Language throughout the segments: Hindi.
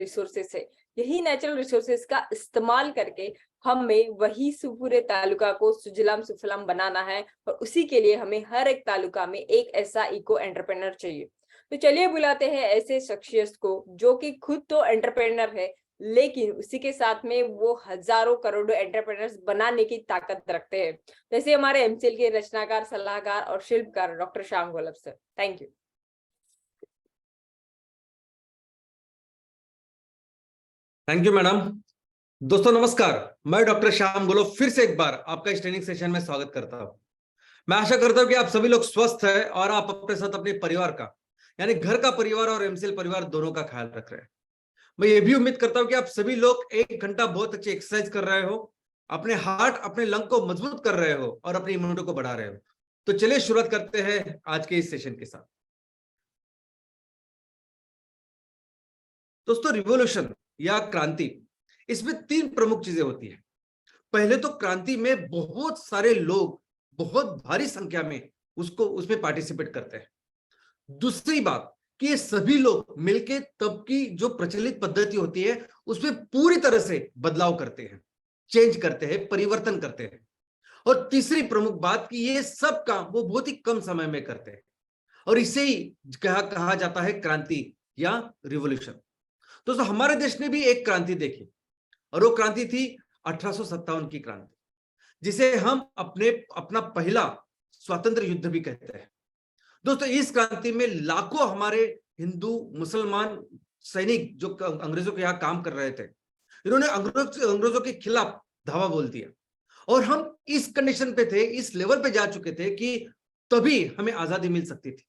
रिसोर्सेस है। यही नेचुरल रिसोर्सेस का इस्तेमाल करके हमें वही पूरे तालुका को सुजलाम सुफलाम बनाना है और उसी के लिए हमें हर एक तालुका में एक ऐसा इको एंटरप्रेन्योर चाहिए। तो चलिए बुलाते हैं ऐसे शख्सियत को जो कि खुद तो एंटरप्रेन्योर है, लेकिन उसी के साथ में वो हजारों करोड़ों एंटरप्रेन्योर्स बनाने की ताकत रखते हैं। जैसे हमारे एमसीएल के रचनाकार, सलाहकार और शिल्पकार doctor Shyam Golab sir. Thank you. Thank you madam. दोस्तों नमस्कार, मैं डॉक्टर श्याम गोलब फिर से एक बार आपका इस ट्रेनिंग सेशन में स्वागत करता हूं। मैं आशा करता हूं कि आप सभी लोग स्वस्थ हैं और आप अपने साथ अपने परिवार का, यानी घर का परिवार और एमसीएल परिवार दोनों का ख्याल रख रहे हैं। मैं ये भी उम्मीद करता हूं कि आप सभी लोग 1 घंटा बहुत अच्छी एक्सरसाइज कर रहे हो, अपने हार्ट अपने लंग को मजबूत कर रहे हो और अपनी इम्यूनिटी को बढ़ा रहे हो। तो चलिए शुरुआत करते हैं आज के इस सेशन के साथ। दोस्तों, रिवॉल्यूशन या क्रांति, इसमें 3 प्रमुख चीजें होती है। पहले तो क्रांति में बहुत सारे लोग बहुत भारी संख्या में उसमें पार्टिसिपेट करते हैं। दूसरी बात कि ये सभी लोग मिलके तब की जो प्रचलित पद्धति होती है उसमें पूरी तरह से बदलाव करते हैं, चेंज करते हैं, परिवर्तन करते हैं। और तीसरी प्रमुख बात कि ये सब काम वो बहुत ही कम समय में करते हैं और इसे ही कहा जाता है क्रांति या रिवॉल्यूशन। दोस्तों, हमारे देश ने भी एक क्रांति देखी और वो क्रांति थी 1857 की क्रांति, जिसे हम अपना पहला स्वतंत्र युद्ध भी कहते हैं। दोस्तों, इस क्रांति में लाखों हमारे हिंदू मुसलमान सैनिक जो अंग्रेजों के यहाँ काम कर रहे थे, इन्होंने अंग्रेजों के खिलाफ धावा बोल दिया और हम इस कंडीशन पे थे, इस लेवल पे जा चुके थे कि तभी हमें आजादी मिल सकती थी।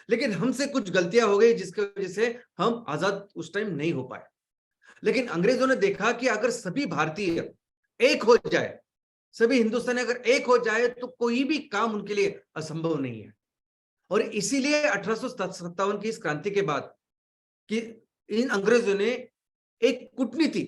लेकिन हमसे कुछ गलतियां हो गई जिसकी वजह से हम आजाद उस टाइम नहीं हो पाए। लेकिन अंग्रेजों ने देखा कि अगर सभी भारतीय एक हो जाए, सभी हिंदुस्तानी अगर एक हो जाए तो कोई भी काम उनके लिए असंभव नहीं है। और इसीलिए 1857 की इस क्रांति के बाद कि इन अंग्रेजों ने एक कूटनीति,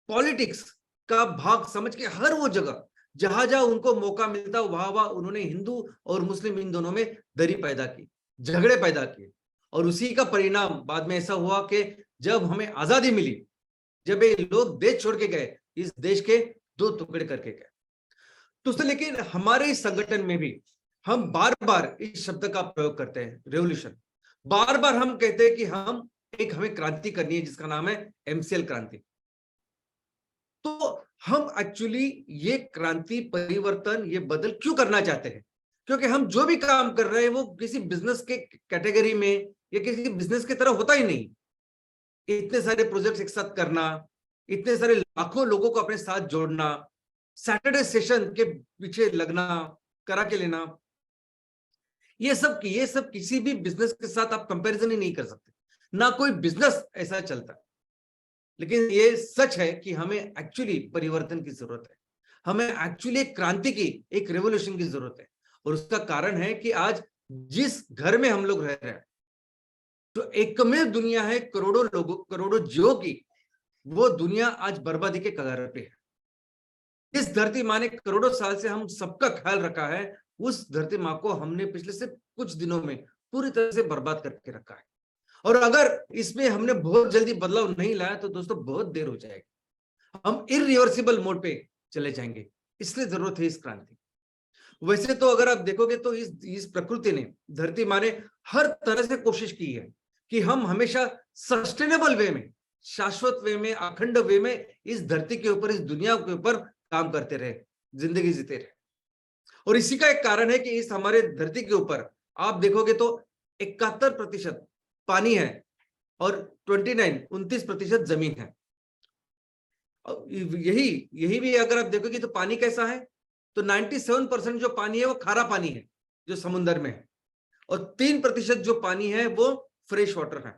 पॉलिटिक्स का भाग समझ के हर वो जगह जहां जहां उनको मौका मिलता वहां वहां उन्होंने हिंदू और मुस्लिम इन दोनों में दरी पैदा की, झगड़े पैदा किए। और उसी का परिणाम बाद में ऐसा हुआ कि जब हमें आजादी मिली, जब ये लोग देश छोड़ के गए, इस देश के 2 टुकड़े करके गए। तो लेकिन हमारे इस संगठन में भी हम बार बार इस शब्द का प्रयोग करते हैं, रेवोल्यूशन। बार बार हम कहते हैं कि हमें क्रांति करनी है जिसका नाम है एमसीएल क्रांति। तो हम एक्चुअली ये क्रांति, परिवर्तन, ये बदल क्यों करना चाहते हैं? क्योंकि हम जो भी काम कर रहे हैं वो किसी बिजनेस के कैटेगरी में या किसी बिजनेस की तरह होता ही नहीं। इतने सारे प्रोजेक्ट्स एक साथ करना, इतने सारे लाखों लोगों को अपने साथ जोड़ना, सैटरडे सेशन के पीछे लगना, करा के लेना, ये सब किसी भी बिजनेस के साथ आप कंपैरिजन ही नहीं कर सकते। ना कोई बिजनेस ऐसा चलता है। लेकिन ये सच है कि हमें एक्चुअली परिवर्तन की जरूरत है, हमें एक्चुअली एक क्रांति की, एक रेवोल्यूशन की जरूरत है। और उसका कारण है कि आज जिस घर में हम लोग रह रहे हैं, तो एकमेव दुनिया है करोड़ों लोगों, करोड़ों जीवों की, वो दुनिया आज बर्बादी के कगार पे है। इस धरती माँ ने करोड़ों साल से हम सबका ख्याल रखा है, उस धरती माँ को हमने पिछले से कुछ दिनों में पूरी तरह से बर्बाद करके रखा है। और अगर इसमें हमने बहुत जल्दी बदलाव नहीं लाया तो दोस्तों बहुत देर हो जाएगी, हम इरिवर्सिबल मोड पे चले जाएंगे। इसलिए जरूरत है इस क्रांति। वैसे तो अगर आप देखोगे तो इस प्रकृति ने, धरती माँ ने हर तरह से कोशिश की है कि हम हमेशा सस्टेनेबल वे में, शाश्वत वे में, अखंड वे में इस धरती के ऊपर, इस दुनिया के ऊपर काम करते रहे, जिंदगी जीते रहे। और इसी का एक कारण है कि इस हमारे धरती के ऊपर आप देखोगे तो 71% पानी है और 29% जमीन है। यही भी अगर आप देखोगे तो पानी कैसा है, तो 97% जो पानी है वो खारा पानी है जो समुद्र में है, और 3% जो पानी है वो फ्रेश वाटर है।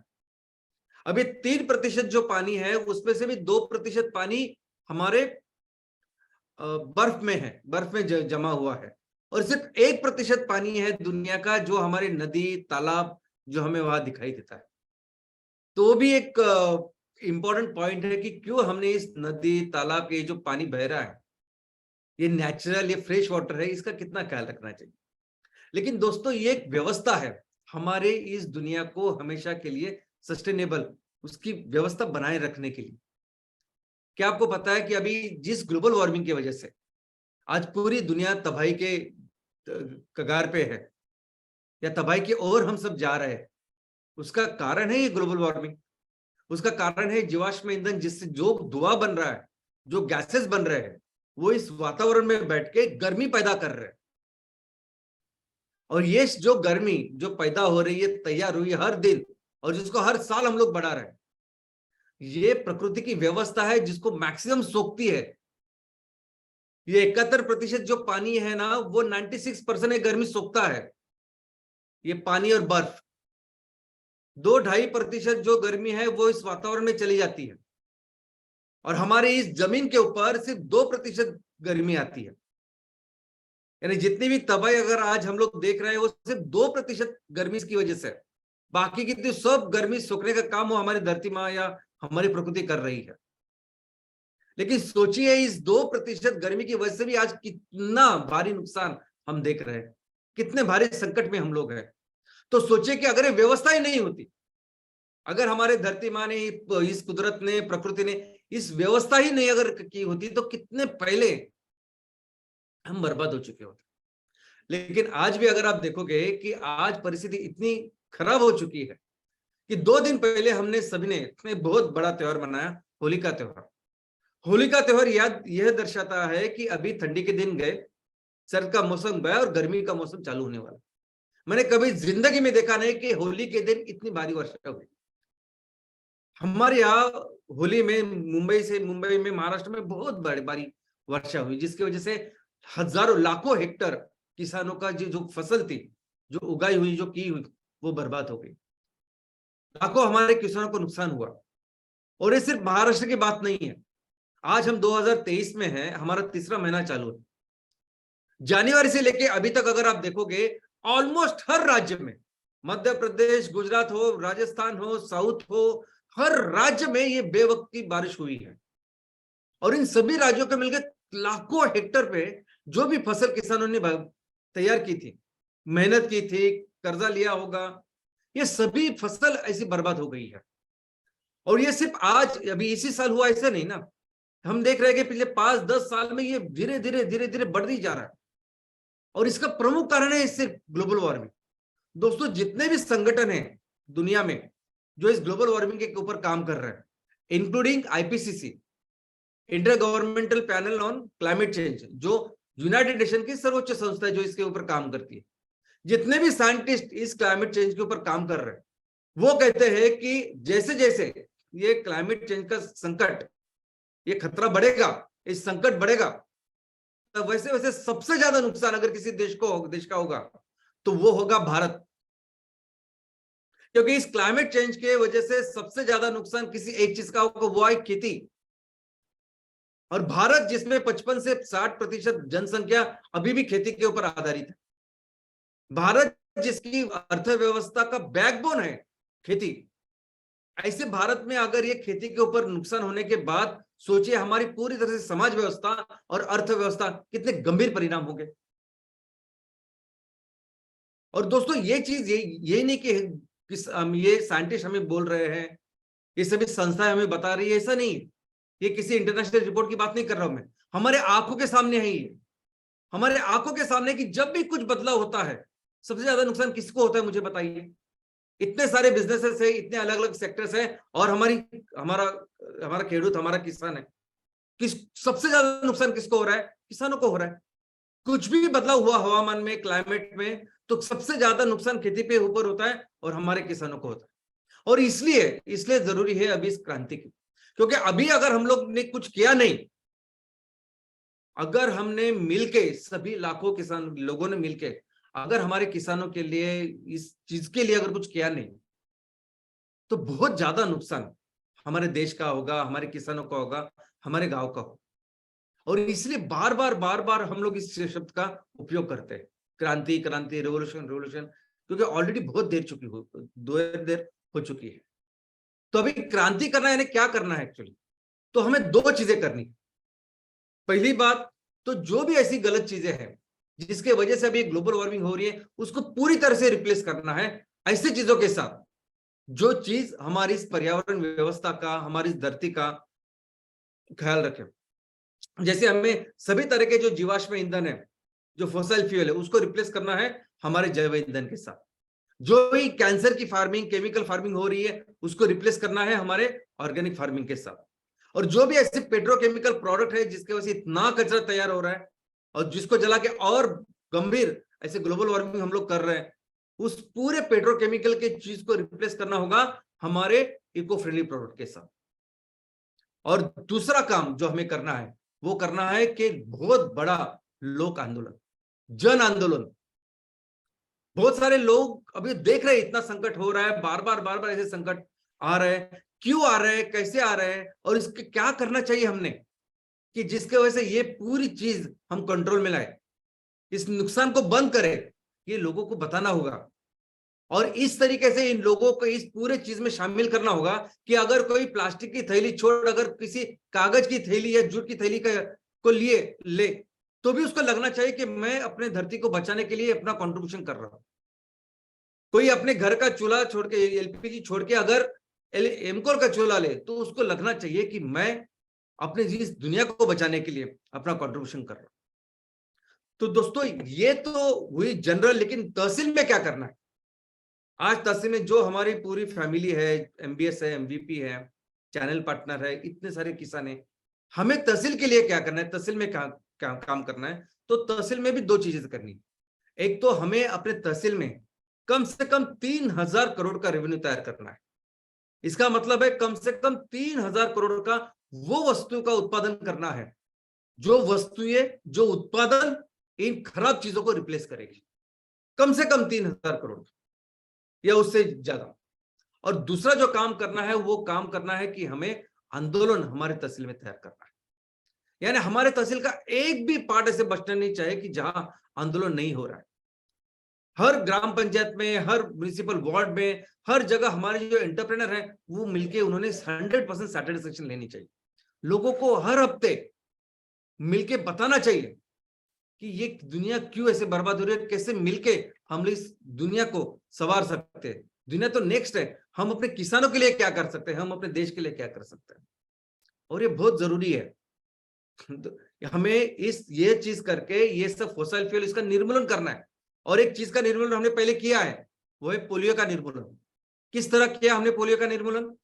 अभी 3% जो पानी है उसमें से भी 2% पानी हमारे बर्फ में है, बर्फ में जमा हुआ है। और सिर्फ 1% पानी है दुनिया का जो हमारे नदी, तालाब जो हमें वहां दिखाई देता है। तो भी एक इंपॉर्टेंट पॉइंट है कि क्यों हमने इस नदी, तालाब के जो पानी बह रहा है, ये नेचुरल, ये फ्रेश वाटर है, इसका कितना ख्याल रखना चाहिए। लेकिन दोस्तों, ये एक व्यवस्था है हमारे इस दुनिया को हमेशा के लिए सस्टेनेबल उसकी व्यवस्था बनाए रखने के लिए। क्या आपको पता है कि अभी जिस ग्लोबल वार्मिंग की वजह से आज पूरी दुनिया तबाही के कगार पे है या तबाही की ओर हम सब जा रहे हैं, उसका कारण है ये ग्लोबल वार्मिंग। उसका कारण है जीवाश्म ईंधन, जिससे जो धुआं बन रहा है, जो गैसेस बन रहे हैं, वो इस वातावरण में बैठ के गर्मी पैदा कर रहे हैं। और ये जो गर्मी जो पैदा हो रही है, तैयार हुई है हर दिन, और जिसको हर साल हम लोग बढ़ा रहे हैं, ये प्रकृति की व्यवस्था है जिसको मैक्सिमम सोखती है। ये 71% जो पानी है ना, वो 96% गर्मी सोखता है। ये पानी और बर्फ 2-2.5% जो गर्मी है वो इस वातावरण में चली जाती है, और हमारे इस जमीन के ऊपर सिर्फ 2% गर्मी आती है। यानी जितनी भी तबाही अगर आज हम लोग देख रहे हैं, वो सिर्फ 2% गर्मी की वजह से, बाकी की तो सब गर्मी सोखने का काम वो हमारी धरती माँ या हमारी प्रकृति कर रही है। लेकिन सोचिए, इस 2% गर्मी की वजह से भी आज कितना भारी नुकसान हम देख रहे हैं, कितने भारी संकट में हम लोग हैं। तो सोचिए कि अगर ये व्यवस्था ही नहीं होती, अगर हमारे धरती माँ ने, इस कुदरत ने, प्रकृति ने इस व्यवस्था ही नहीं अगर की होती, तो कितने पहले हम बर्बाद हो चुके होते। लेकिन आज भी अगर आप देखोगे कि आज परिस्थिति इतनी खराब हो चुकी है कि 2 दिन पहले हमने सभी ने इतने बहुत बड़ा त्योहार मनाया, होली का त्योहार। होली का त्योहार याद यह दर्शाता है कि अभी ठंडी के दिन गए, सर्द का मौसम गया और गर्मी का मौसम चालू होने वाला। मैंने कभी जिंदगी में देखा नहीं कि होली के दिन इतनी भारी वर्षा हुई। हमारे यहाँ होली में मुंबई में महाराष्ट्र में बहुत भारी वर्षा हुई, जिसकी वजह से हजारों लाखों हेक्टर किसानों का जो फसल थी, जो उगाई हुई, जो की हुई, वो बर्बाद हो गई। लाखों हमारे किसानों को नुकसान हुआ। और ये सिर्फ महाराष्ट्र की बात नहीं है। आज हम 2023 में हैं, हमारा तीसरा महीना चालू है। जनवरी से लेके अभी तक अगर आप देखोगे, ऑलमोस्ट हर राज्य में, मध्य प्रदेश, गुजरात हो, राजस्थान हो, साउथ हो, हर राज्य में ये बेवक्त की बारिश हुई है। और इन सभी राज्यों के मिलकर लाखों हेक्टर पे जो भी फसल किसानों ने तैयार की थी, मेहनत की थी, कर्जा लिया होगा, ये सभी फसल ऐसी बर्बाद हो गई है। और ये सिर्फ आज अभी इसी साल हुआ ऐसा नहीं ना, हम देख रहे हैं कि पिछले 5-10 साल में ये धीरे धीरे बढ़ती जा रहा है। और इसका प्रमुख कारण है इससे ग्लोबल वार्मिंग। दोस्तों, जितने भी संगठन हैं दुनिया में जो इस ग्लोबल वार्मिंग के ऊपर काम कर रहे हैं, including IPCC, inter governmental panel on climate change, जो यूनाइटेड नेशन की सर्वोच्च संस्था है जो इसके ऊपर काम करती है, जितने भी साइंटिस्ट इस क्लाइमेट चेंज के ऊपर काम कर रहे हैं, वो कहते हैं कि जैसे जैसे ये क्लाइमेट चेंज का संकट, ये खतरा बढ़ेगा, इस संकट बढ़ेगा, तो वैसे वैसे सबसे ज्यादा नुकसान अगर किसी देश का होगा तो वो होगा भारत। क्योंकि इस क्लाइमेट चेंज के वजह से सबसे ज्यादा नुकसान किसी एक चीज का होगा, वो है खेती। और भारत, जिसमें 55 से 60% जनसंख्या अभी भी खेती के ऊपर आधारित है, भारत जिसकी अर्थव्यवस्था का बैकबोन है खेती, ऐसे भारत में अगर ये खेती के ऊपर नुकसान होने के बाद सोचिए हमारी पूरी तरह से समाज व्यवस्था और अर्थव्यवस्था कितने गंभीर परिणाम होंगे। और दोस्तों, ये चीज ये नहीं कि ये साइंटिस्ट हमें बोल रहे हैं, ये सभी संस्थाएं हमें बता रही है, ऐसा नहीं। ये किसी इंटरनेशनल रिपोर्ट की बात नहीं कर रहा हूं मैं, हमारे आंखों के सामने है ये, हमारे आंखों के सामने कि जब भी कुछ बदलाव होता है, सबसे ज्यादा नुकसान किसको होता है, मुझे बताइए। इतने सारे बिजनेसेस है, इतने अलग अलग सेक्टर्स है, और हमारा खेडूत, हमारा किसान है, सबसे ज्यादा नुकसान किसको हो रहा है? किसानों को हो रहा है। कुछ भी बदलाव हुआ हवामान में, क्लाइमेट में, तो सबसे ज्यादा नुकसान खेती पे ऊपर होता है और हमारे किसानों को होता है। और इसलिए जरूरी है अभी इस क्रांति की, क्योंकि अभी अगर हम लोग ने कुछ किया नहीं, अगर हमने मिलके, सभी लाखों किसान लोगों ने मिलके अगर हमारे किसानों के लिए, इस चीज के लिए अगर कुछ किया नहीं, तो बहुत ज्यादा नुकसान हमारे देश का होगा, हमारे किसानों का होगा, हमारे गांव का होगा। और इसलिए बार बार हम लोग इस शब्द का उपयोग करते हैं, क्रांति क्रांति, रेवोल्यूशन रेवोल्यूशन, क्योंकि ऑलरेडी बहुत देर हो चुकी है। तो अभी क्रांति करना है, यानी क्या करना है एक्चुअली, तो हमें 2 चीजें करनी। पहली बात तो जो भी ऐसी गलत चीजें हैं जिसके वजह से अभी ग्लोबल वार्मिंग हो रही है, उसको पूरी तरह से रिप्लेस करना है ऐसी चीजों के साथ जो चीज हमारी इस पर्यावरण व्यवस्था का, हमारी इस धरती का ख्याल रखे। जैसे हमें सभी तरह के जो जीवाश्म ईंधन है, जो फॉसिल फ्यूल है, उसको रिप्लेस करना है हमारे जैव ईंधन के साथ। जो भी कैंसर की फार्मिंग, केमिकल फार्मिंग हो रही है, उसको रिप्लेस करना है हमारे ऑर्गेनिक फार्मिंग के साथ। और जो भी ऐसे पेट्रोकेमिकल प्रोडक्ट है जिसके वजह से इतना कचरा तैयार हो रहा है और जिसको जला के और गंभीर ऐसे ग्लोबल वार्मिंग हम लोग कर रहे हैं, उस पूरे पेट्रोकेमिकल के चीज को रिप्लेस करना होगा हमारे इको फ्रेंडली प्रोडक्ट के साथ। और दूसरा काम जो हमें करना है वो करना है कि बहुत बड़ा लोक आंदोलन, जन आंदोलन। बहुत सारे लोग अभी देख रहे हैं इतना संकट हो रहा है, बार बार ऐसे संकट आ रहे हैं, क्यों आ रहे हैं, कैसे आ रहे हैं, और इसके क्या करना चाहिए हमने कि जिसके वजह से ये पूरी चीज हम कंट्रोल में लाए, इस नुकसान को बंद करें। ये लोगों को बताना होगा और इस तरीके से इन लोगों को इस पूरे चीज में शामिल करना होगा कि अगर कोई प्लास्टिक की थैली छोड़ अगर किसी कागज की थैली या जूट की थैली को लिए ले, तो भी उसको लगना चाहिए कि मैं अपने धरती को बचाने के लिए अपना कंट्रीब्यूशन कर रहा हूं। कोई अपने घर का चूल्हा छोड़ के, एलपीजी छोड़ के अगर एमकोल का चूल्हा ले, तो उसको लगना चाहिए कि मैं अपने इस दुनिया को बचाने के लिए अपना कंट्रीब्यूशन कर रहा हूं। तो दोस्तों ये तो हुई जनरल, लेकिन तहसील में क्या करना है? आज तहसील में जो हमारी पूरी फैमिली है, एमबीएस है, एमवीपी है, चैनल पार्टनर है, इतने सारे किसान है, हमें तहसील के लिए क्या करना है, तहसील में क्या काम करना है? तो तहसील में भी दो चीजें करनी है। एक तो हमें अपने तहसील में कम से कम 3000 करोड़ का रेवेन्यू तैयार करना है। इसका मतलब है कम से कम 3000 करोड़ का वो वस्तु का उत्पादन करना है जो वस्तुएं, जो उत्पादन इन खराब चीजों को रिप्लेस करेगी। कम से कम 3000 करोड़ या उससे ज्यादा। और दूसरा जो काम करना है वो काम करना है कि हमें आंदोलन हमारे तहसील में तैयार करना है। यानी हमारे तहसील का एक भी पार्ट ऐसे बचना नहीं चाहिए कि जहां आंदोलन नहीं हो रहा है। हर ग्राम पंचायत में, हर म्युनिसिपल वार्ड में, हर जगह हमारे जो एंटरप्रेनर हैं वो मिलके उन्होंने 100% सैटिस्फैक्शन लेनी चाहिए। लोगों को हर हफ्ते मिलके बताना चाहिए कि ये दुनिया क्यों ऐसे बर्बाद हो रही है, कैसे मिलके हम इस दुनिया को संवार सकते हैं। दुनिया तो नेक्स्ट है, हम अपने किसानों के लिए क्या कर सकते हैं, हम अपने देश के लिए क्या कर सकते हैं, और ये बहुत जरूरी है। तो हमें ये चीज करके ये सब फॉसिल फ्यूल इसका निर्मूलन करना है। और एक चीज का निर्मूलन हमने पहले किया है, वो है पोलियो का निर्मूलन। किस तरह किया हमने पोलियो का निर्मूलन?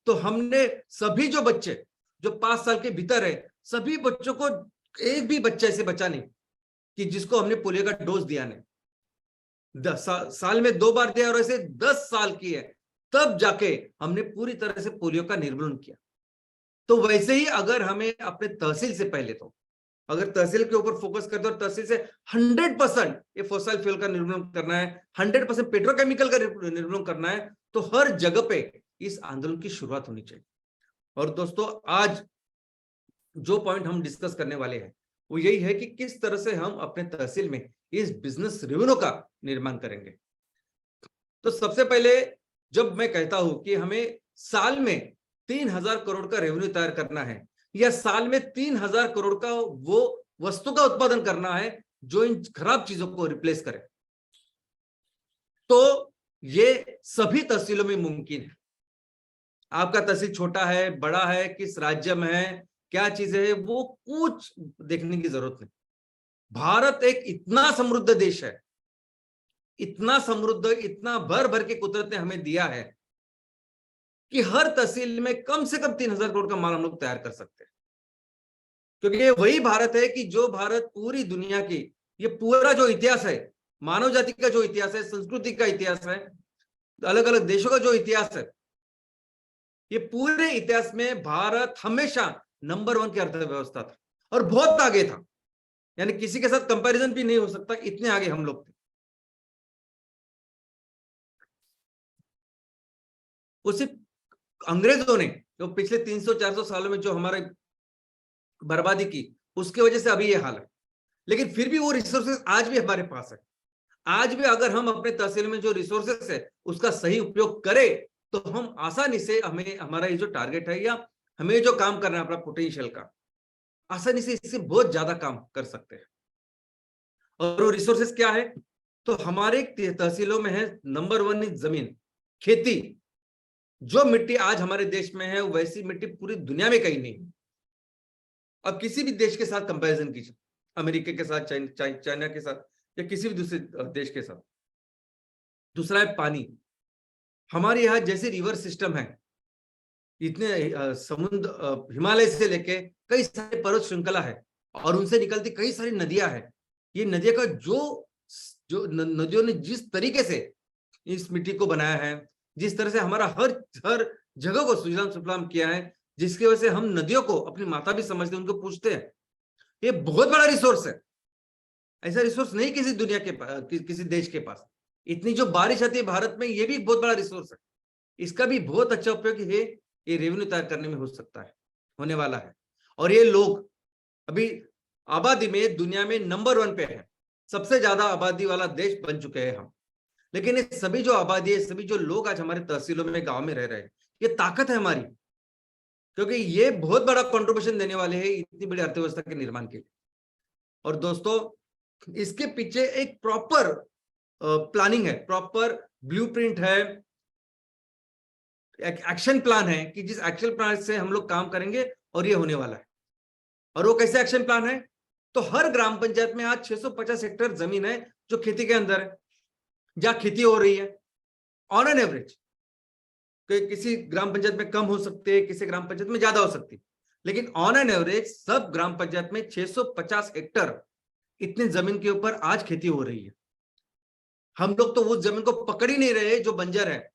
तो हमने सभी जो बच्चे जो 5 साल के भीतर है, सभी बच्चों को, एक भी बच्चा ऐसे बचा नहीं कि जिसको हमने पोलियो का डोज दिया नहीं। 10 साल में 2 बार दिया, और ऐसे 10 साल की है तब जाके हमने पूरी तरह से पोलियो का निर्मूलन किया। तो वैसे ही अगर हमें अपने तहसील से पहले, तो अगर तहसील के ऊपर फोकस करते और तहसील से 100% ये फॉसिल फ्यूल का निर्मूलन करना है, 100% पेट्रोकेमिकल का निर्मूलन करना है, तो हर जगह पे इस आंदोलन की शुरुआत होनी चाहिए। और दोस्तों आज जो पॉइंट हम डिस्कस करने वाले हैं वो यही है कि किस तरह से हम अपने तहसील में इस बिजनेस रेवेन्यू का निर्माण करेंगे। तो सबसे पहले जब मैं कहता हूं कि हमें साल में 3000 करोड़ का रेवेन्यू तैयार करना है, या साल में 3000 करोड़ का वो वस्तु का उत्पादन करना है जो इन खराब चीजों को रिप्लेस करे, तो ये सभी तहसीलों में मुमकिन है। आपका तहसील छोटा है, बड़ा है, किस राज्य में है, क्या चीजें है, वो कुछ देखने की जरूरत नहीं। भारत एक इतना समृद्ध देश है, इतना समृद्ध, इतना भर भर के कुदरत ने हमें दिया है कि हर तहसील में कम से कम 3000 करोड़ का माल हम लोग तैयार कर सकते हैं। क्योंकि ये वही भारत है कि जो भारत पूरी दुनिया की, ये पूरा जो इतिहास है, मानव जाति का जो इतिहास है, संस्कृति का इतिहास है, अलग अलग देशों का जो इतिहास है, ये पूरे इतिहास में भारत हमेशा नंबर 1 की अर्थव्यवस्था था और बहुत आगे था। यानी किसी के साथ कंपैरिजन भी नहीं हो सकता, इतने आगे हम लोग थे। उसी अंग्रेजों ने जो पिछले 300-400 सालों में जो हमारे बर्बादी की, उसकी वजह से अभी ये हाल है। लेकिन फिर भी वो रिसोर्सेस आज भी हमारे पास है। आज भी अगर हम अपने तहसील में जो रिसोर्सेस है उसका सही उपयोग करें, तो हम आसानी से, हमें हमारा ये जो टारगेट है या हमें जो काम करना है अपना पोटेंशियल का, आसानी से इससे बहुत ज्यादा काम कर सकते हैं। और वो रिसोर्सेस क्या है? तो हमारे तहसीलों में है नंबर 1 जमीन, खेती। जो मिट्टी आज हमारे देश में है वैसी मिट्टी पूरी दुनिया में कहीं नहीं। अब किसी भी देश के साथ कंपैरिजन कीजिए, अमेरिका के साथ, चाइना के साथ, या किसी भी दूसरे देश के साथ। दूसरा है पानी। हमारे यहाँ जैसे रिवर सिस्टम है, इतने समुद्र, हिमालय से लेके कई सारे पर्वत श्रृंखला है और उनसे निकलती कई सारी नदियां हैं। ये नदियां का जो नदियों ने जिस तरीके से इस मिट्टी को बनाया है, जिस तरह से हमारा हर हर जगह को सुजलाम सुफलाम किया है, जिसकी वजह से हम नदियों को अपनी माता भी समझते हैं, उनको पूछते हैं। ये बहुत बड़ा रिसोर्स है, ऐसा रिसोर्स नहीं किसी दुनिया के किसी देश के पास। इतनी जो बारिश आती है भारत में, ये भी बहुत बड़ा रिसोर्स है। इसका भी बहुत अच्छा उपयोग है, ये रेवेन्यू तैयार करने में हो सकता है, होने वाला है। और ये लोग अभी आबादी में दुनिया में नंबर 1 पे है, सबसे ज्यादा आबादी वाला देश बन चुके हैं हम। लेकिन ये सभी जो आबादी है, सभी जो लोग आज हमारे तहसीलों में, गांव में रह रहे हैं, ये ताकत है हमारी, क्योंकि ये बहुत बड़ा कंट्रीब्यूशन देने वाले हैं इतनी बड़ी अर्थव्यवस्था के निर्माण के लिए। और दोस्तों, इसके पीछे एक प्रॉपर प्लानिंग है, प्रॉपर ब्लूप्रिंट है, एक एक्शन प्लान है कि जिस एक्शन प्लान से हम लोग काम करेंगे और ये होने वाला है। और वो कैसे एक्शन प्लान है? तो हर ग्राम पंचायत में आज 650 हेक्टेयर जमीन है जो खेती के अंदर है, जहां खेती हो रही है ऑन एन एवरेज। किसी ग्राम पंचायत में कम हो सकती है, किसी ग्राम पंचायत में ज्यादा हो सकती है, लेकिन ऑन एन एवरेज सब ग्राम पंचायत में 650 हेक्टेयर इतने जमीन के ऊपर आज खेती हो रही है। हम लोग तो उस जमीन को पकड़ ही नहीं रहे जो बंजर है,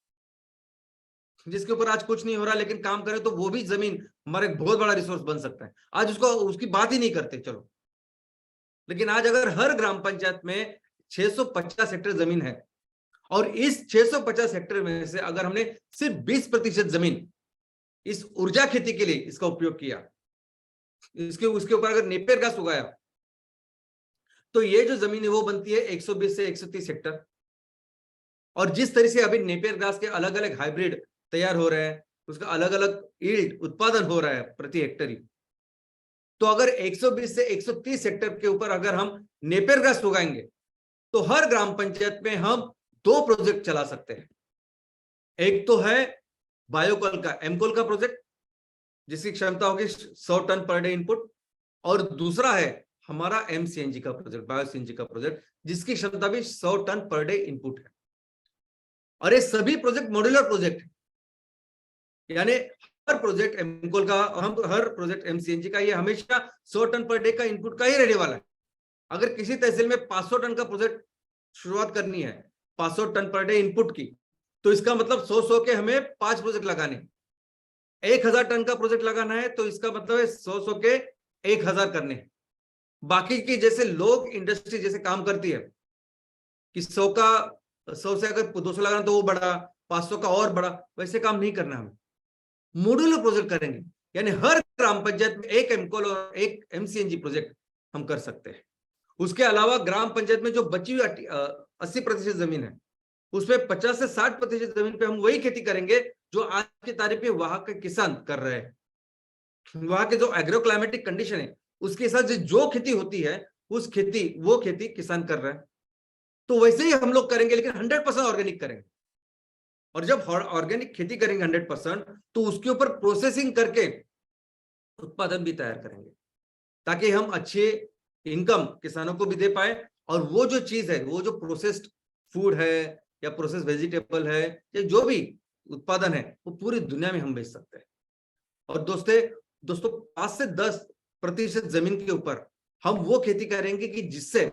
जिसके ऊपर आज कुछ नहीं हो रहा, लेकिन काम करें तो वो भी जमीन हमारा एक बहुत बड़ा रिसोर्स बन सकता है। आज उसको उसकी बात ही नहीं करते, चलो। लेकिन आज अगर हर ग्राम पंचायत में 650 हेक्टेयर जमीन है और इस 650 हेक्टेयर में से अगर हमने सिर्फ 20% जमीन इस ऊर्जा खेती के लिए इसका उपयोग किया, उसके ऊपर अगर नेपियर घास उगाया, तो ये जो जमीन है वो बनती है 120 से 130 हेक्टेयर। और जिस तरह से अभी नेपियर घास के अलग अलग हाइब्रिड तैयार हो रहे हैं, उसका अलग अलग यील्ड उत्पादन हो रहा है प्रति हेक्टेयर, तो अगर 120 से 130 हेक्टेयर के ऊपर अगर हम नेपियर घास उगाएंगे तो हर ग्राम पंचायत में हम 2 प्रोजेक्ट चला सकते हैं। एक तो है बायोकोल का, एमकोल का प्रोजेक्ट, जिसकी क्षमता होगी 100 टन पर डे इनपुट, और दूसरा है हमारा एमसीएनजी का प्रोजेक्ट, बायो सीएनजी का प्रोजेक्ट, जिसकी क्षमता भी 100 टन पर डे इनपुट है। और ये सभी प्रोजेक्ट मॉड्यूलर प्रोजेक्ट है, यानी हर प्रोजेक्ट एमकोल का, हम हर प्रोजेक्ट एमसीएनजी का, ये हमेशा 100 टन पर डे का इनपुट का ही रहने वाला है। अगर किसी तहसील में 500 टन का प्रोजेक्ट शुरुआत करनी है, 500 टन पर डे इनपुट की, तो इसका मतलब 100 के हमें 5 प्रोजेक्ट लगाने। 1000 टन का प्रोजेक्ट लगाना है तो इसका मतलब है 100 के 1000 करने। बाकी की जैसे लोग इंडस्ट्री जैसे काम करती है कि 100 से अगर 200 लगाना तो वो बड़ा, 500 का और बड़ा, वैसे काम नहीं करना हमें। मॉड्यूलर प्रोजेक्ट करेंगे, यानी हर ग्राम पंचायत में एक एमकोल और एक एमसीएनजी प्रोजेक्ट हम कर सकते हैं। उसके अलावा ग्राम पंचायत में जो बची हुई 80% जमीन है, उसमें 50 से 60% जमीन पे हम वही खेती करेंगे जो आज की तारीख में वहां के किसान कर रहे हैं। वहां के जो एग्रो क्लाइमेटिक कंडीशन है उसके हिसाब से जो खेती होती है वो खेती किसान कर रहे हैं। तो वैसे ही हम लोग करेंगे, लेकिन 100% ऑर्गेनिक करेंगे। और जब ऑर्गेनिक खेती करेंगे 100%, तो उसके ऊपर प्रोसेसिंग करके उत्पादन भी तैयार करेंगे, ताकि हम अच्छे इनकम किसानों को भी दे पाए। और वो जो चीज है, वो जो प्रोसेस्ड फूड है या प्रोसेस वेजिटेबल है या जो भी उत्पादन है, वो पूरी दुनिया में हम बेच सकते हैं। और दोस्तों 5 से 10% जमीन के ऊपर हम वो खेती करेंगे कि जिससे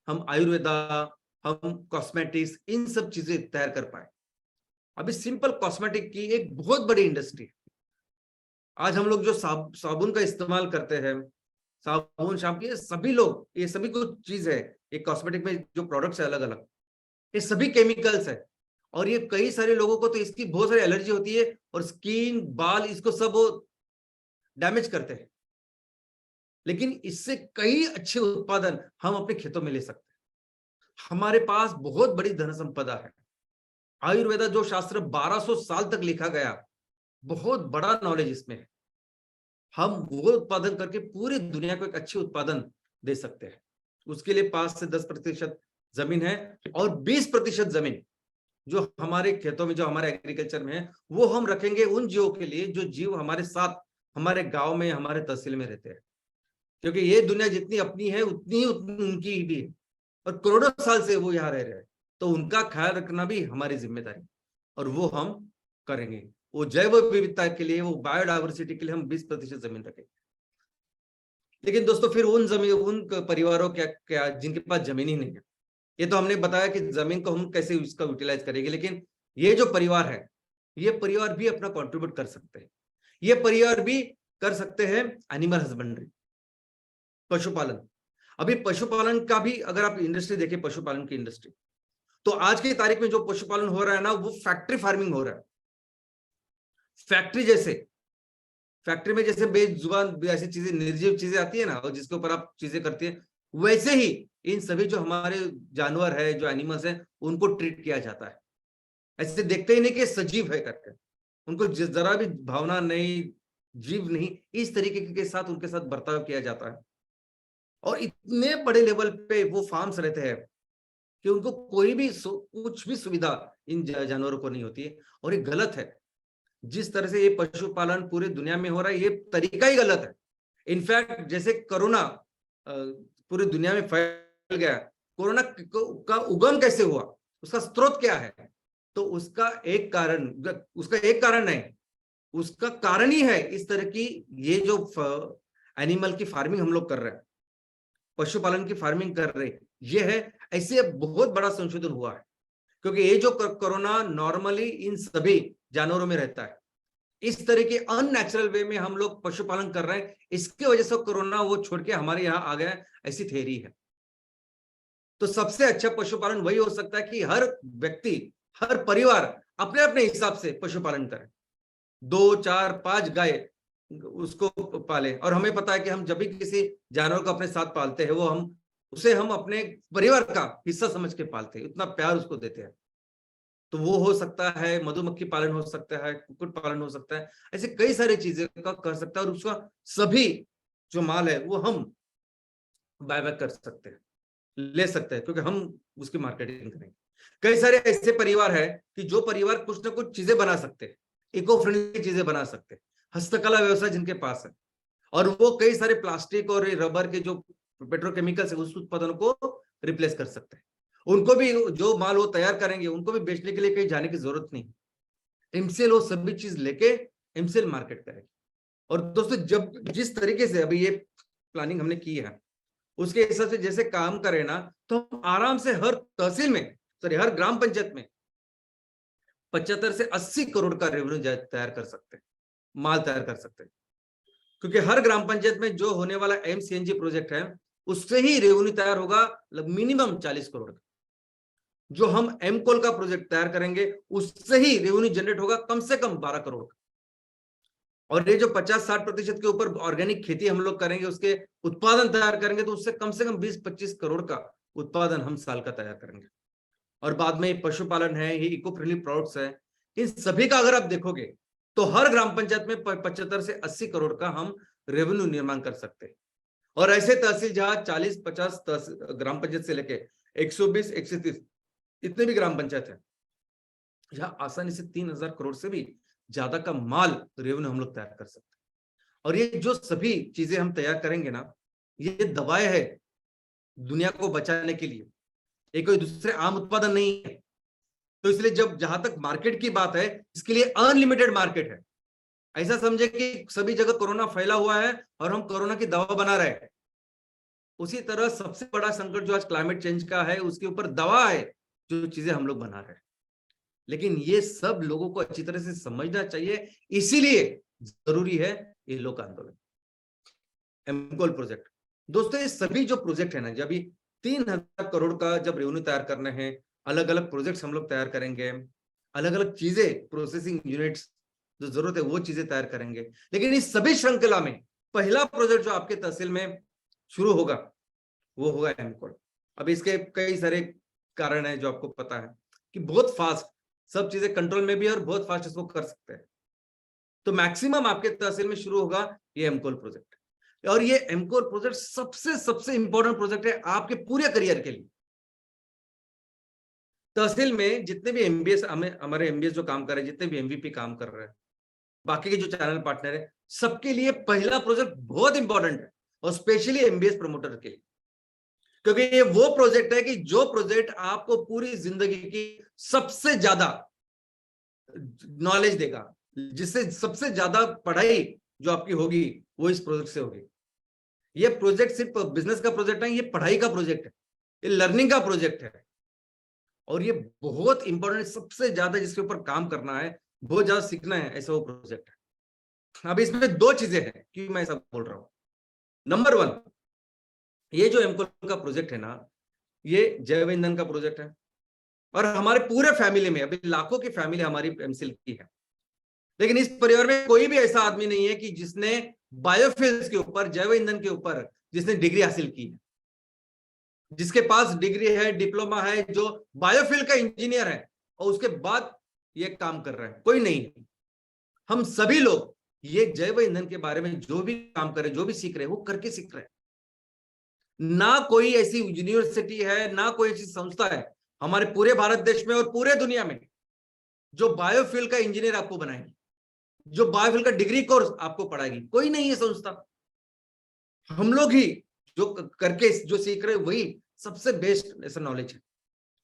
हम आयुर्वेदा, हम कॉस्मेटिक्स, इन सब चीजें तैयार कर पाए। अभी सिंपल कॉस्मेटिक की एक बहुत बड़ी इंडस्ट्री है। आज हम लोग जो साबुन का इस्तेमाल करते हैं, साबुन, शैम्पू, ये सभी लोग, ये सभी कुछ चीज है, ये कॉस्मेटिक में जो प्रोडक्ट्स है अलग अलग, ये सभी केमिकल्स है। और ये कई सारे लोगों को तो इसकी बहुत सारी एलर्जी होती है और स्किन, बाल, इसको सब वो डैमेज करते हैं। लेकिन इससे कई अच्छे उत्पादन हम अपने खेतों में ले सकते हैं। हमारे पास बहुत बड़ी धन संपदा है। आयुर्वेदा जो शास्त्र 1200 साल तक लिखा गया, बहुत बड़ा नॉलेज इसमें है। हम वो उत्पादन करके पूरी दुनिया को एक अच्छी उत्पादन दे सकते हैं। उसके लिए 5 से 10% जमीन है और 20% जमीन जो हमारे खेतों में, जो हमारे एग्रीकल्चर में है, वो हम रखेंगे उन जीवों के लिए जो जीव हमारे साथ, हमारे गांव में, हमारे तहसील में रहते हैं। क्योंकि ये दुनिया जितनी अपनी है उतनी ही उनकी भी है, और करोड़ों साल से वो यहाँ रह रहे हैं, तो उनका ख्याल रखना भी हमारी जिम्मेदारी, और वो हम करेंगे। वो जैव विविधता के लिए, वो बायोडाइवर्सिटी के लिए हम 20% जमीन रखेंगे। लेकिन दोस्तों फिर उन जमीन, उन परिवारों क्या जिनके पास जमीन ही नहीं है, ये तो हमने बताया कि जमीन को हम कैसे इसका यूटिलाइज करेंगे, लेकिन ये जो परिवार है, ये परिवार भी अपना कंट्रीब्यूट कर सकते हैं। ये परिवार भी कर सकते हैं एनिमल हस्बेंड्री, पशुपालन। अभी पशुपालन का भी अगर आप इंडस्ट्री देखें, पशुपालन की इंडस्ट्री, तो आज की तारीख में जो पशुपालन हो रहा है ना, वो फैक्ट्री फार्मिंग हो रहा है। फैक्ट्री जैसे, फैक्ट्री में जैसे बेजुबान ऐसी चीजें, निर्जीव चीजें आती है ना, और जिसके ऊपर आप चीजें करती है, वैसे ही इन सभी जो हमारे जानवर है, जो एनिमल्स है, उनको ट्रीट किया जाता है। ऐसे देखते ही नहीं कि सजीव है करके, उनको जरा भी भावना नहीं, जीव नहीं, इस तरीके के साथ उनके साथ बर्ताव किया जाता है। और इतने बड़े लेवल पे वो फार्म्स रहते हैं कि उनको कोई भी कुछ भी सुविधा इन जानवरों को नहीं होती है, और ये गलत है। जिस तरह से ये पशुपालन पूरी दुनिया में हो रहा है, ये तरीका ही गलत है। इनफैक्ट जैसे कोरोना पूरी दुनिया में फैल गया, कोरोना का उगम कैसे हुआ, उसका स्रोत क्या है, तो उसका एक कारण नहीं, उसका कारण ही है इस तरह की ये जो एनिमल की फार्मिंग हम लोग कर रहे हैं, पशुपालन की फार्मिंग कर रहे हैं, ये है। ऐसे बहुत बड़ा संशोधन हुआ है, क्योंकि ये जो कोरोना नॉर्मली इन सभी जानवरों में रहता है, इस तरह के अननेचुरल वे में हम लोग पशुपालन कर रहे हैं, इसकी वजह से कोरोना वो छोड़ के हमारे यहाँ आ गया, ऐसी थ्योरी है। तो सबसे अच्छा पशुपालन वही हो सकता है कि हर व्यक्ति, हर परिवार अपने अपने हिसाब से पशुपालन करे, 2, 4, 5 गाय उसको पाले। और हमें पता है कि हम जब भी किसी जानवर को अपने साथ पालते हैं, वो हम अपने परिवार का हिस्सा समझ के पालते हैं, उतना प्यार उसको देते हैं। तो वो हो सकता है, मधुमक्खी पालन हो सकता है, कुक्कुट पालन हो सकता है, ऐसे कई सारी चीजें का कर सकता है, और उसका सभी जो माल है वो हम बायबैक कर सकते हैं, ले सकते हैं, क्योंकि हम उसकी मार्केटिंग करेंगे। कई सारे ऐसे परिवार है कि जो परिवार कुछ ना कुछ चीजें बना सकते हैं, इको फ्रेंडली चीजें बना सकते हैं, हस्तकला व्यवसाय जिनके पास है, और वो कई सारे प्लास्टिक और रबर के जो पेट्रोकेमिकल्स है उस उत्पादन को रिप्लेस कर सकते हैं। उनको भी जो माल वो तैयार करेंगे, उनको भी बेचने के लिए कहीं जाने की जरूरत नहीं। एमसीएल वो सभी चीज लेके एमसीएल मार्केट करेगी। और दोस्तों जब जिस तरीके से अभी ये प्लानिंग हमने की है, उसके हिसाब से जैसे काम करें ना, तो हम आराम से हर तहसील में, सॉरी हर ग्राम पंचायत में 75 से 80 करोड़ का रेवेन्यू तैयार कर सकते हैं, माल तैयार कर सकते हैं। क्योंकि हर ग्राम पंचायत में जो होने वाला एमसीएनजी प्रोजेक्ट है, उससे ही रेवेन्यू तैयार होगा मिनिमम 40 करोड़ का। जो हम एमकोल का प्रोजेक्ट तैयार करेंगे, उससे ही रेवेन्यू जनरेट होगा कम से कम 12 करोड़ का। और ये जो 50-60% के ऊपर ऑर्गेनिक खेती हम लोग करेंगे, उसके उत्पादन तैयार करेंगे, तो उससे कम से कम 20-25 करोड़ का उत्पादन हम साल का तैयार करेंगे। और बाद में पशुपालन है, ये इको फ्रेंडली प्रोडक्ट्स है, इन सभी का अगर आप देखोगे तो हर ग्राम पंचायत में 75 से 80 करोड़ का हम रेवेन्यू निर्माण कर सकते हैं। और ऐसे तहसील जहां 40-50 ग्राम पंचायत से लेके 120-130 इतने भी ग्राम पंचायत है, जहां आसानी से 3000 करोड़ से भी ज्यादा का माल रेवेन्यू हम लोग तैयार कर सकते हैं। और ये जो सभी चीजें हम तैयार करेंगे ना, ये दवाएं है दुनिया को बचाने के लिए, ये कोई दूसरे आम उत्पादन नहीं है। तो इसलिए जब जहां तक मार्केट की बात है, इसके लिए अनलिमिटेड मार्केट है। ऐसा समझे कि सभी जगह कोरोना फैला हुआ है और हम कोरोना की दवा बना रहे हैं। उसी तरह सबसे बड़ा संकट जो आज क्लाइमेट चेंज का है, उसके ऊपर दवा है, जो चीजें हम लोग बना रहे हैं। लेकिन ये सब लोगों को अच्छी तरह से समझना चाहिए, इसीलिए जरूरी है ये लोक आंदोलन, एमकोल प्रोजेक्ट। दोस्तों ये सभी जो प्रोजेक्ट है ना, जब 3000 करोड़ का जब रेवेन्यू तैयार करना है, अलग अलग प्रोजेक्ट्स हम लोग तैयार करेंगे, अलग अलग चीजें, प्रोसेसिंग यूनिट्स जो जरूरत है वो चीजें तैयार करेंगे। लेकिन इस सभी श्रृंखला में पहला प्रोजेक्ट जो आपके तहसील में शुरू होगा, वो होगा एमकोल। अब इसके कई सारे कारण है जो आपको पता है कि बहुत फास्ट सब चीजें कंट्रोल में भी है और बहुत फास्ट इसको कर सकते हैं। तो मैक्सिमम आपके तहसील में शुरू होगा ये एमकोल प्रोजेक्ट। और ये एमकोल प्रोजेक्ट सबसे इंपॉर्टेंट प्रोजेक्ट है आपके पूरे करियर के लिए। तहसील में जितने भी एमबीएस हमारे एमबीएस जो काम कर रहे हैं, जितने भी एमवीपी काम कर रहे हैं, बाकी के जो चैनल पार्टनर है, सबके लिए पहला प्रोजेक्ट बहुत इंपॉर्टेंट है, और स्पेशली एमबीएस प्रमोटर के लिए, क्योंकि ये वो प्रोजेक्ट है कि जो प्रोजेक्ट आपको पूरी जिंदगी की सबसे ज्यादा नॉलेज देगा, जिससे सबसे ज्यादा पढ़ाई जो आपकी होगी वो इस प्रोजेक्ट से होगी। ये प्रोजेक्ट सिर्फ बिजनेस का प्रोजेक्ट नहीं, ये पढ़ाई का प्रोजेक्ट है, ये लर्निंग का प्रोजेक्ट है, और ये बहुत इंपॉर्टेंट, सबसे ज्यादा जिसके ऊपर काम करना है, बहुत ज्यादा सीखना है, ऐसा वो प्रोजेक्ट है। अब इसमें दो चीजें हैं कि मैं ऐसा बोल रहा हूं। नंबर वन, ये जो एमकोल का प्रोजेक्ट है ना, ये जैव ईंधन का प्रोजेक्ट है, और हमारे पूरे फैमिली में अभी लाखों की फैमिली हमारी एमसीएल की है, लेकिन इस परिवार में कोई भी ऐसा आदमी नहीं है कि जिसने बायोफ्यूल्स के ऊपर, जैव ईंधन के ऊपर जिसने डिग्री हासिल की है, जिसके पास डिग्री है, डिप्लोमा है, जो बायोफ्यूल का इंजीनियर है और उसके बाद ये काम कर रहा है, कोई नहीं है। हम सभी लोग ये जैव ईंधन के बारे में जो भी काम कर रहे हैं, जो भी सीख रहे हैं, वो करके सीख रहे हैं। ना कोई ऐसी यूनिवर्सिटी है, ना कोई ऐसी संस्था है हमारे पूरे भारत देश में और पूरे दुनिया में जो बायोफ्यूल का इंजीनियर आपको बनाएगी, जो बायोफ्यूल का डिग्री कोर्स आपको पढ़ाएगी, कोई नहीं है संस्था। हम लोग ही जो करके जो सीख रहे हैं वही सबसे बेस्ट ऐसा नॉलेज है,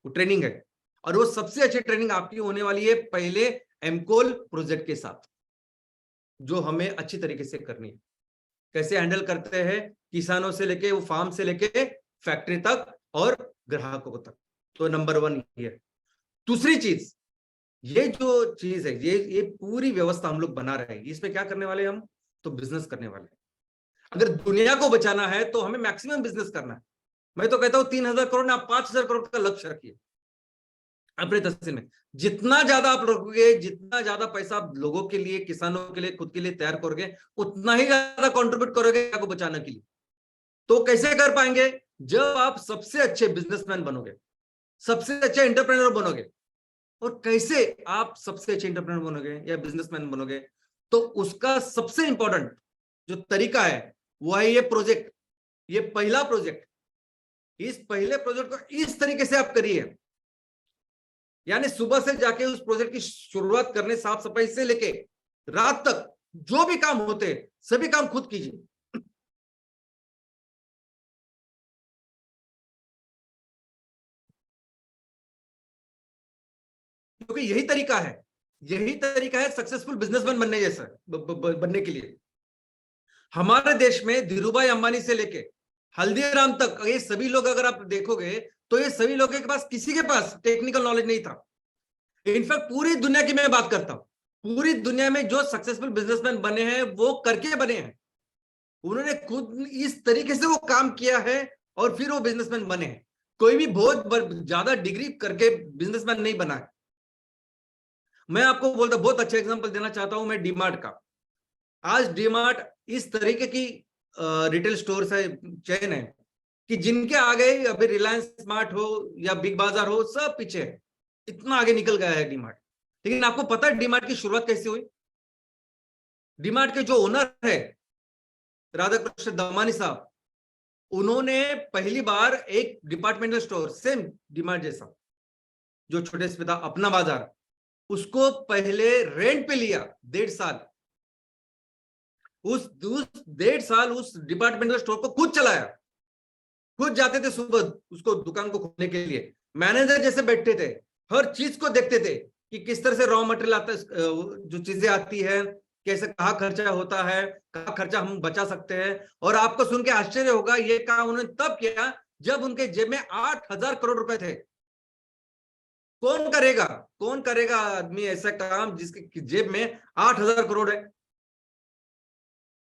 वो ट्रेनिंग है, और वो सबसे अच्छी ट्रेनिंग आपकी होने वाली है पहले एमकोल प्रोजेक्ट के साथ, जो हमें अच्छी तरीके से करनी है। कैसे हैंडल करते हैं किसानों से लेके, वो फार्म से लेके फैक्ट्री तक और ग्राहकों तक। तो नंबर वन ये। दूसरी चीज, ये जो चीज है, ये पूरी व्यवस्था हम लोग बना रहे हैं, इसमें क्या करने वाले हम, तो बिजनेस करने वाले हैं। अगर दुनिया को बचाना है तो हमें मैक्सिमम बिजनेस करना है। मैं तो कहता हूं 3,000 करोड़ ना 5,000 करोड़ का लक्ष्य रखिए अपने तहसील में। जितना ज्यादा आप रखोगे, जितना ज्यादा पैसा आप लोगों के लिए, किसानों के लिए, खुद के लिए तैयार करोगे, उतना ही ज्यादा कंट्रीब्यूट करोगे को बचाने के लिए। तो कैसे कर पाएंगे, जब आप सबसे अच्छे बिजनेसमैन बनोगे, सबसे अच्छे एंटरप्रेन्योर बनोगे। और कैसे आप सबसे अच्छे एंटरप्रेन्योर बनोगे या बिजनेसमैन बनोगे, तो उसका सबसे इंपॉर्टेंट जो तरीका है वो है ये प्रोजेक्ट, ये पहला प्रोजेक्ट। इस पहले प्रोजेक्ट को इस तरीके से आप करिए, यानी सुबह से जाके उस प्रोजेक्ट की शुरुआत करने, साफ सफाई से लेके रात तक जो भी काम होते सभी काम खुद कीजिए। क्योंकि यही तरीका है सक्सेसफुल बिजनेसमैन बनने जैसा, बनने के लिए। हमारे देश में धीरूभाई अंबानी से लेके हल्दीराम तक, ये सभी लोग अगर आप देखोगे तो ये सभी लोगों के पास, किसी के पास टेक्निकल नॉलेज नहीं था। इनफैक्ट पूरी दुनिया की मैं बात करता हूं, पूरी दुनिया में जो सक्सेसफुल बिजनेसमैन बने हैं वो करके बने हैं, उन्होंने खुद इस तरीके से वो काम किया है और फिर वो बिजनेसमैन बने हैं। कोई भी बहुत ज्यादा डिग्री करके बिजनेसमैन नहीं बना है। मैं आपको बोलता बहुत अच्छा एग्जांपल देना चाहता हूं मैं डीमार्ट का। आज डीमार्ट इस तरीके की रिटेल स्टोर है, चेन है, कि जिनके आगे अभी रिलायंस स्मार्ट हो या बिग बाजार हो, सब पीछे है। इतना आगे निकल गया है डीमार्ट। लेकिन आपको पता है डीमार्ट की शुरुआत कैसे हुई? डीमार्ट के जो ओनर है राधा कृष्ण दमानी साहब, उन्होंने पहली बार एक डिपार्टमेंटल स्टोर सेम डीमार्ट जैसा, जो छोटे से था अपना बाजार, उसको पहले रेंट पे लिया 1.5 साल। उस 1.5 साल उस डिपार्टमेंटल स्टोर को खुद चलाया, खुद जाते थे सुबह उसको दुकान को खोलने के लिए, मैनेजर जैसे बैठते थे, हर चीज को देखते थे कि किस तरह से रॉ मटेरियल आता है, जो चीजें आती है, कैसे, कहाँ खर्चा होता है, कहाँ खर्चा हम बचा सकते हैं। और आपको सुन के आश्चर्य होगा, ये काम उन्होंने तब किया जब उनके जेब में 8,000 करोड़ रुपए थे। कौन करेगा आदमी ऐसा काम जिसके जेब में 8,000 करोड़ है?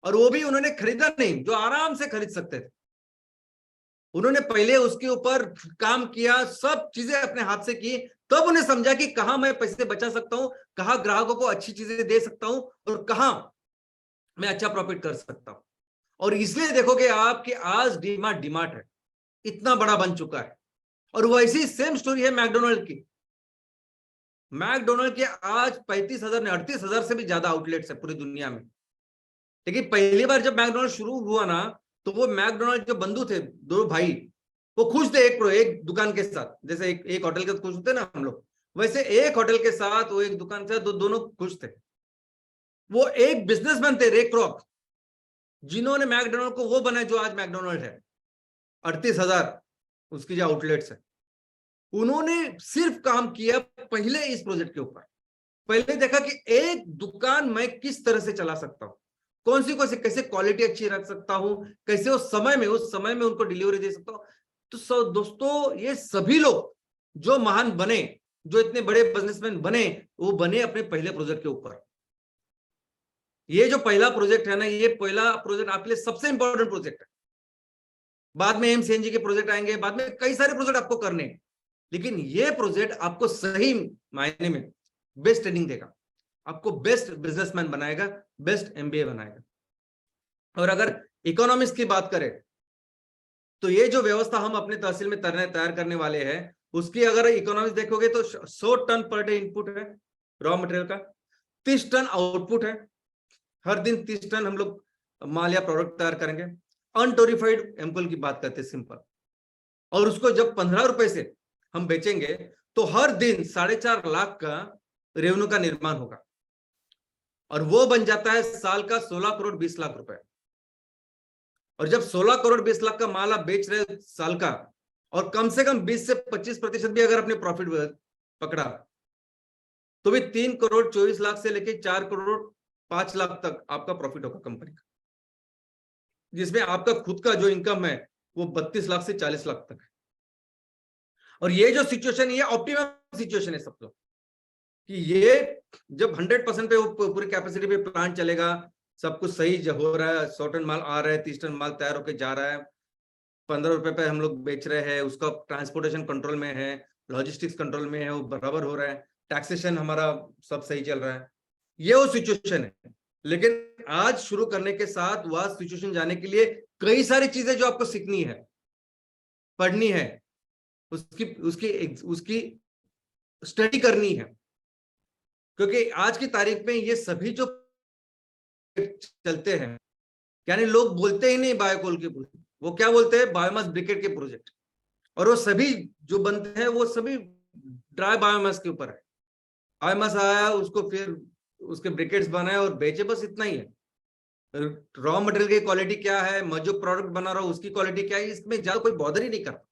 और वो भी उन्होंने खरीदा नहीं, जो आराम से खरीद सकते थे। उन्होंने पहले उसके ऊपर काम किया, सब चीजें अपने हाथ से की, तब उन्हें समझा कि कहां मैं पैसे बचा सकता हूं, कहां ग्राहकों को अच्छी चीजें दे सकता हूं और कहां मैं अच्छा प्रॉफिट कर सकता हूं। और इसलिए देखोगे आप कि आज डीमार्ट है, इतना बड़ा बन चुका है। और वैसी सेम स्टोरी है मैकडोनल्ड की। मैकडोनल्ड के आज 35,000 38,000 से भी ज्यादा आउटलेट्स है पूरी दुनिया में। लेकिन पहली बार जब मैकडोनल्ड शुरू हुआ ना, तो वो मैकडोनल्ड जो बंधु थे, दो भाई, वो खुश थे एक दुकान के साथ, जैसे एक होटल के साथ खुश होते ना हम लोग, वैसे एक होटल के साथ वो एक दुकान के साथ दोनों खुश थे। वो एक बिजनेसमैन थे, रे क्रॉक, जिन्होंने मैकडोनल्ड को वो बनाया जो आज मैकडोनल्ड है। 38,000 उसकी जो आउटलेट्स है। उन्होंने सिर्फ काम किया पहले इस प्रोजेक्ट के ऊपर। पहले देखा कि एक दुकान मैं किस तरह से चला सकता हूं, कौन सी कैसे क्वालिटी अच्छी रख सकता हूं, कैसे उस समय में उनको डिलीवरी दे सकता हूं। तो दोस्तों, ये सभी लोग जो महान बने, जो इतने बड़े बिजनेसमैन बने, वो बने अपने पहले प्रोजेक्ट के ऊपर। ये जो पहला प्रोजेक्ट है ना, ये पहला प्रोजेक्ट आपके लिए सबसे इंपॉर्टेंट प्रोजेक्ट है। बाद में एमसीएनजी के प्रोजेक्ट आएंगे, बाद में कई सारे प्रोजेक्ट आपको करने हैं, लेकिन ये प्रोजेक्ट आपको सही मायने में बेस्ट ट्रेनिंग देगा, आपको बेस्ट बिजनेसमैन बनाएगा, बेस्ट एमबीए बनाएगा। और अगर इकोनॉमिक्स की बात करें तो ये जो व्यवस्था हम अपने तहसील में तैयार करने वाले हैं, उसकी अगर इकोनॉमिक्स देखोगे तो 100 टन पर डे इनपुट है रॉ मटेरियल का, 30 टन आउटपुट है। हर दिन 30 टन हम लोग माल या प्रोडक्ट तैयार करेंगे। अनटोरिफाइड एम्पल की बात करते हैं, सिंपल, और उसको जब 15 रुपए से हम बेचेंगे तो हर दिन 4.5 लाख का रेवेन्यू का निर्माण होगा, और वो बन जाता है साल का 16 करोड़ 20 लाख रुपए। और जब 16 करोड़ 20 लाख का माल आप बेच रहे साल का, और कम से कम 20 से 25% भी अगर अपने प्रॉफिट पकड़ा, तो भी 3 करोड़ 24 लाख से लेके 4 करोड़ 5 लाख तक आपका प्रॉफिट होगा कंपनी का, जिसमें आपका खुद का जो इनकम है वो 32 लाख से 40 लाख तक है। और ये जो सिचुएशन, ये ऑप्टिमम सिचुएशन है सबको, कि ये जब 100% पे वो पूरी कैपेसिटी पे प्लांट चलेगा, सब कुछ सही हो रहा है, 100 टन माल आ रहा है, 30 टन माल तैयार होकर जा रहा है, 15 रुपए पे हम लोग बेच रहे हैं, उसका ट्रांसपोर्टेशन कंट्रोल में है, लॉजिस्टिक्स कंट्रोल में है, वो बराबर हो रहा है, टैक्सेशन हमारा सब सही चल रहा है, ये वो सिचुएशन है। लेकिन आज शुरू करने के साथ वह सिचुएशन जाने के लिए कई सारी चीजें जो आपको सीखनी है, पढ़नी है, उसकी उसकी उसकी स्टडी करनी है, क्योंकि आज की तारीख में ये सभी जो चलते हैं, यानी लोग बोलते ही नहीं बायोकोल के प्रोजेक्ट, वो क्या बोलते हैं, बायोमास ब्रिकेट के प्रोजेक्ट, और वो सभी जो बनते हैं वो सभी ड्राई बायोमास के ऊपर है। बायोमास आया, उसको फिर उसके ब्रिकेट्स बनाए और बेचे, बस इतना ही है। रॉ मटेरियल की क्वालिटी क्या है, मैं जो प्रोडक्ट बना रहा हूं उसकी क्वालिटी क्या है, इसमें ज्यादा कोई बॉदर ही नहीं करता।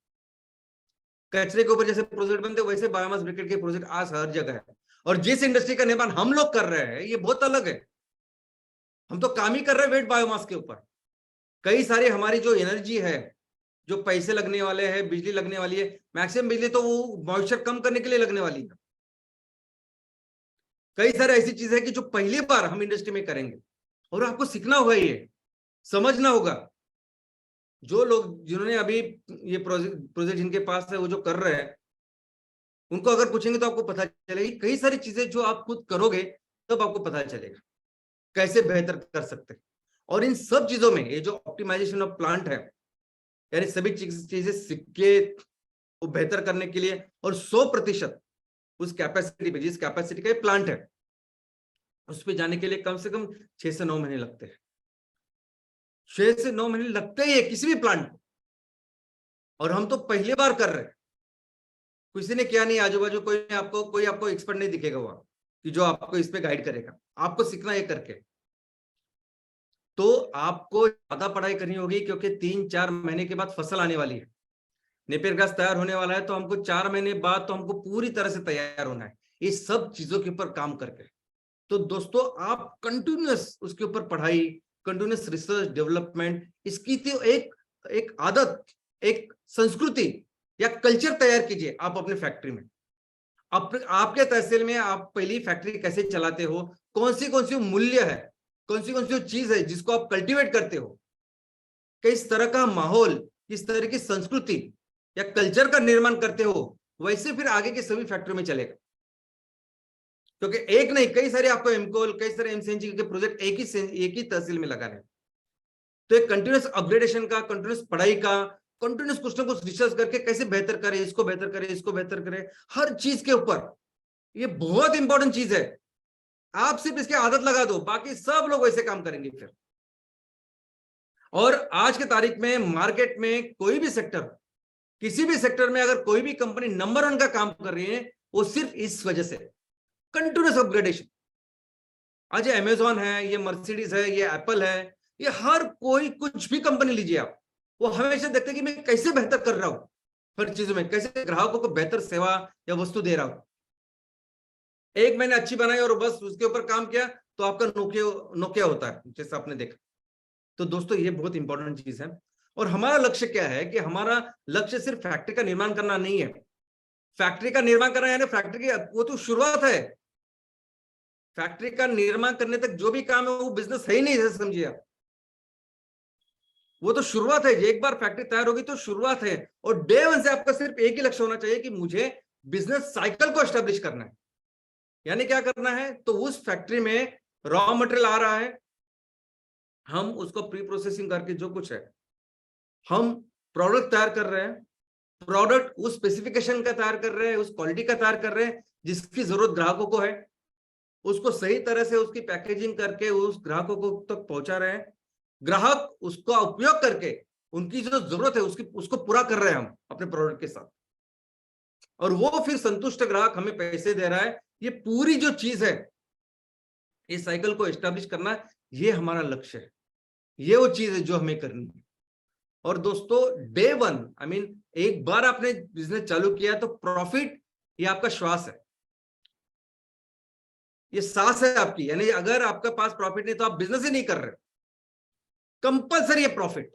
कचरे के ऊपर जैसे प्रोजेक्ट बनते वैसे बायोमास ब्रिकेट के प्रोजेक्ट आज हर जगह है। और जिस इंडस्ट्री का निर्माण हम लोग कर रहे हैं ये बहुत अलग है। हम तो काम ही कर रहे हैं वेट बायोमास के ऊपर। कई सारी हमारी जो एनर्जी है, जो पैसे लगने वाले हैं, बिजली लगने वाली है, मैक्सिमम बिजली तो वो मॉइस्चर कम करने के लिए लगने वाली है। कई सारी ऐसी चीजें हैं कि जो पहली बार हम इंडस्ट्री में करेंगे, और आपको सीखना होगा, ये समझना होगा। जो लोग जिन्होंने अभी ये प्रोजेक्ट जिनके पास है, वो जो कर रहे हैं, उनको अगर पूछेंगे तो आपको पता चलेगी कई सारी चीजें जो आप खुद करोगे तब आपको पता चलेगा कैसे बेहतर कर सकते हैं। और इन सब चीजों में ये जो ऑप्टिमाइजेशन ऑफ प्लांट है, यानी सभी चीजें सीख के वो बेहतर करने के लिए, और 100% उस कैपेसिटी पे, जिस कैपेसिटी का प्लांट है उस पे जाने के लिए कम से कम 6 से 9 महीने लगते हैं। 6 से 9 महीने लगते ही है किसी भी प्लांट को, और हम तो पहली बार कर रहे हैं, किसी ने किया नहीं, आजू बाजू कोई आपको एक्सपर्ट नहीं दिखेगा वहां कि जो आपको इस पे गाइड करेगा। आपको सीखना है करके, तो आपको ज्यादा पढ़ाई करनी होगी, क्योंकि 3-4 महीने के बाद फसल आने वाली है, नेपियर घास तैयार होने वाला है, तो हमको 4 महीने बाद तो हमको पूरी तरह से तैयार होना है इस सब चीजों के ऊपर काम करके। तो दोस्तों, आप कंटिन्यूअस उसके ऊपर पढ़ाई, कंटिन्यूअस रिसर्च डेवलपमेंट, इसकी तो एक आदत, एक संस्कृति या कल्चर तैयार कीजिए आप अपने फैक्ट्री में। आपके तहसील में आप पहली फैक्ट्री कैसे चलाते हो, कौन सी मूल्य है, कौन सी चीज है जिसको आप कल्टीवेट करते हो, किस तरह का माहौल, किस तरह की संस्कृति या कल्चर का निर्माण करते हो, वैसे फिर आगे के सभी फैक्ट्री में चलेगा। क्योंकि एक नहीं, कई सारे आपको एमकोल, कई सारे एमसीएनजी के प्रोजेक्ट एक ही तहसील में लगाने। तो एक कंटिन्यूस अपग्रेडेशन का, कंटिन्यूस पढ़ाई का, कंटिन्यूस कुछ ना कुछ रिसर्च करके कैसे बेहतर करें, इसको बेहतर करें, इसको बेहतर करें, हर चीज के ऊपर। ये बहुत इंपॉर्टेंट चीज है। आप सिर्फ इसकी आदत लगा दो, बाकी सब लोग वैसे काम करेंगे फिर। और आज के तारीख में मार्केट में कोई भी सेक्टर किसी भी सेक्टर में अगर कोई भी कंपनी नंबर 1 का काम कर रही है, वो सिर्फ इस वजह से, कंटिन्यूस अपग्रेडेशन। आज ये अमेजॉन है, ये मर्सिडीज है, ये एप्पल है, ये हर कोई कुछ भी कंपनी लीजिए आप, वो हमेशा देखते हैं कि मैं कैसे बेहतर कर रहा हूं, हर चीजों में कैसे ग्राहकों को बेहतर सेवा या वस्तु दे रहा हूं। एक मैंने अच्छी बनाई और बस उसके ऊपर काम किया तो आपका नोकिया होता है, जैसे आपने देखा। तो दोस्तों ये बहुत इंपॉर्टेंट चीज है। और हमारा लक्ष्य क्या है कि हमारा लक्ष्य सिर्फ फैक्ट्री का निर्माण करना नहीं है। फैक्ट्री का निर्माण करना यानी फैक्ट्री की वो तो शुरुआत है। फैक्ट्री का निर्माण करने तक जो भी काम है वो बिजनेस है ही नहीं, जैसे समझिए आप। वो तो शुरुआत है। एक बार फैक्ट्री तैयार होगी तो शुरुआत है। और डे 1 से आपका सिर्फ एक ही लक्ष्य होना चाहिए कि मुझे बिजनेस साइकिल को एस्टेब्लिश करना है। यानी क्या करना है, तो उस फैक्ट्री में रॉ मटेरियल आ रहा है, हम उसको प्री प्रोसेसिंग करके जो कुछ है हम प्रोडक्ट तैयार कर रहे हैं, प्रोडक्ट उस स्पेसिफिकेशन का तैयार कर रहे हैं, उस क्वालिटी का तैयार कर रहे हैं जिसकी जरूरत ग्राहकों को है, उसको सही तरह से उसकी पैकेजिंग करके उस ग्राहकों को तक पहुंचा रहे हैं। ग्राहक उसका उपयोग करके उनकी जो जरूरत है उसको पूरा कर रहे हैं हम अपने प्रोडक्ट के साथ, और वो फिर संतुष्ट ग्राहक हमें पैसे दे रहा है। ये पूरी जो चीज है, इस साइकिल को एस्टेब्लिश करना, ये हमारा लक्ष्य है। ये वो चीज है जो हमें करनी है। और दोस्तों डे 1 आई मीन एक बार आपने बिजनेस चालू किया तो प्रॉफिट ये आपका श्वास है, ये सांस है आपकी। यानी अगर आपके पास प्रॉफिट नहीं तो आप बिजनेस ही नहीं कर रहे। कंपलसरी है प्रॉफिट,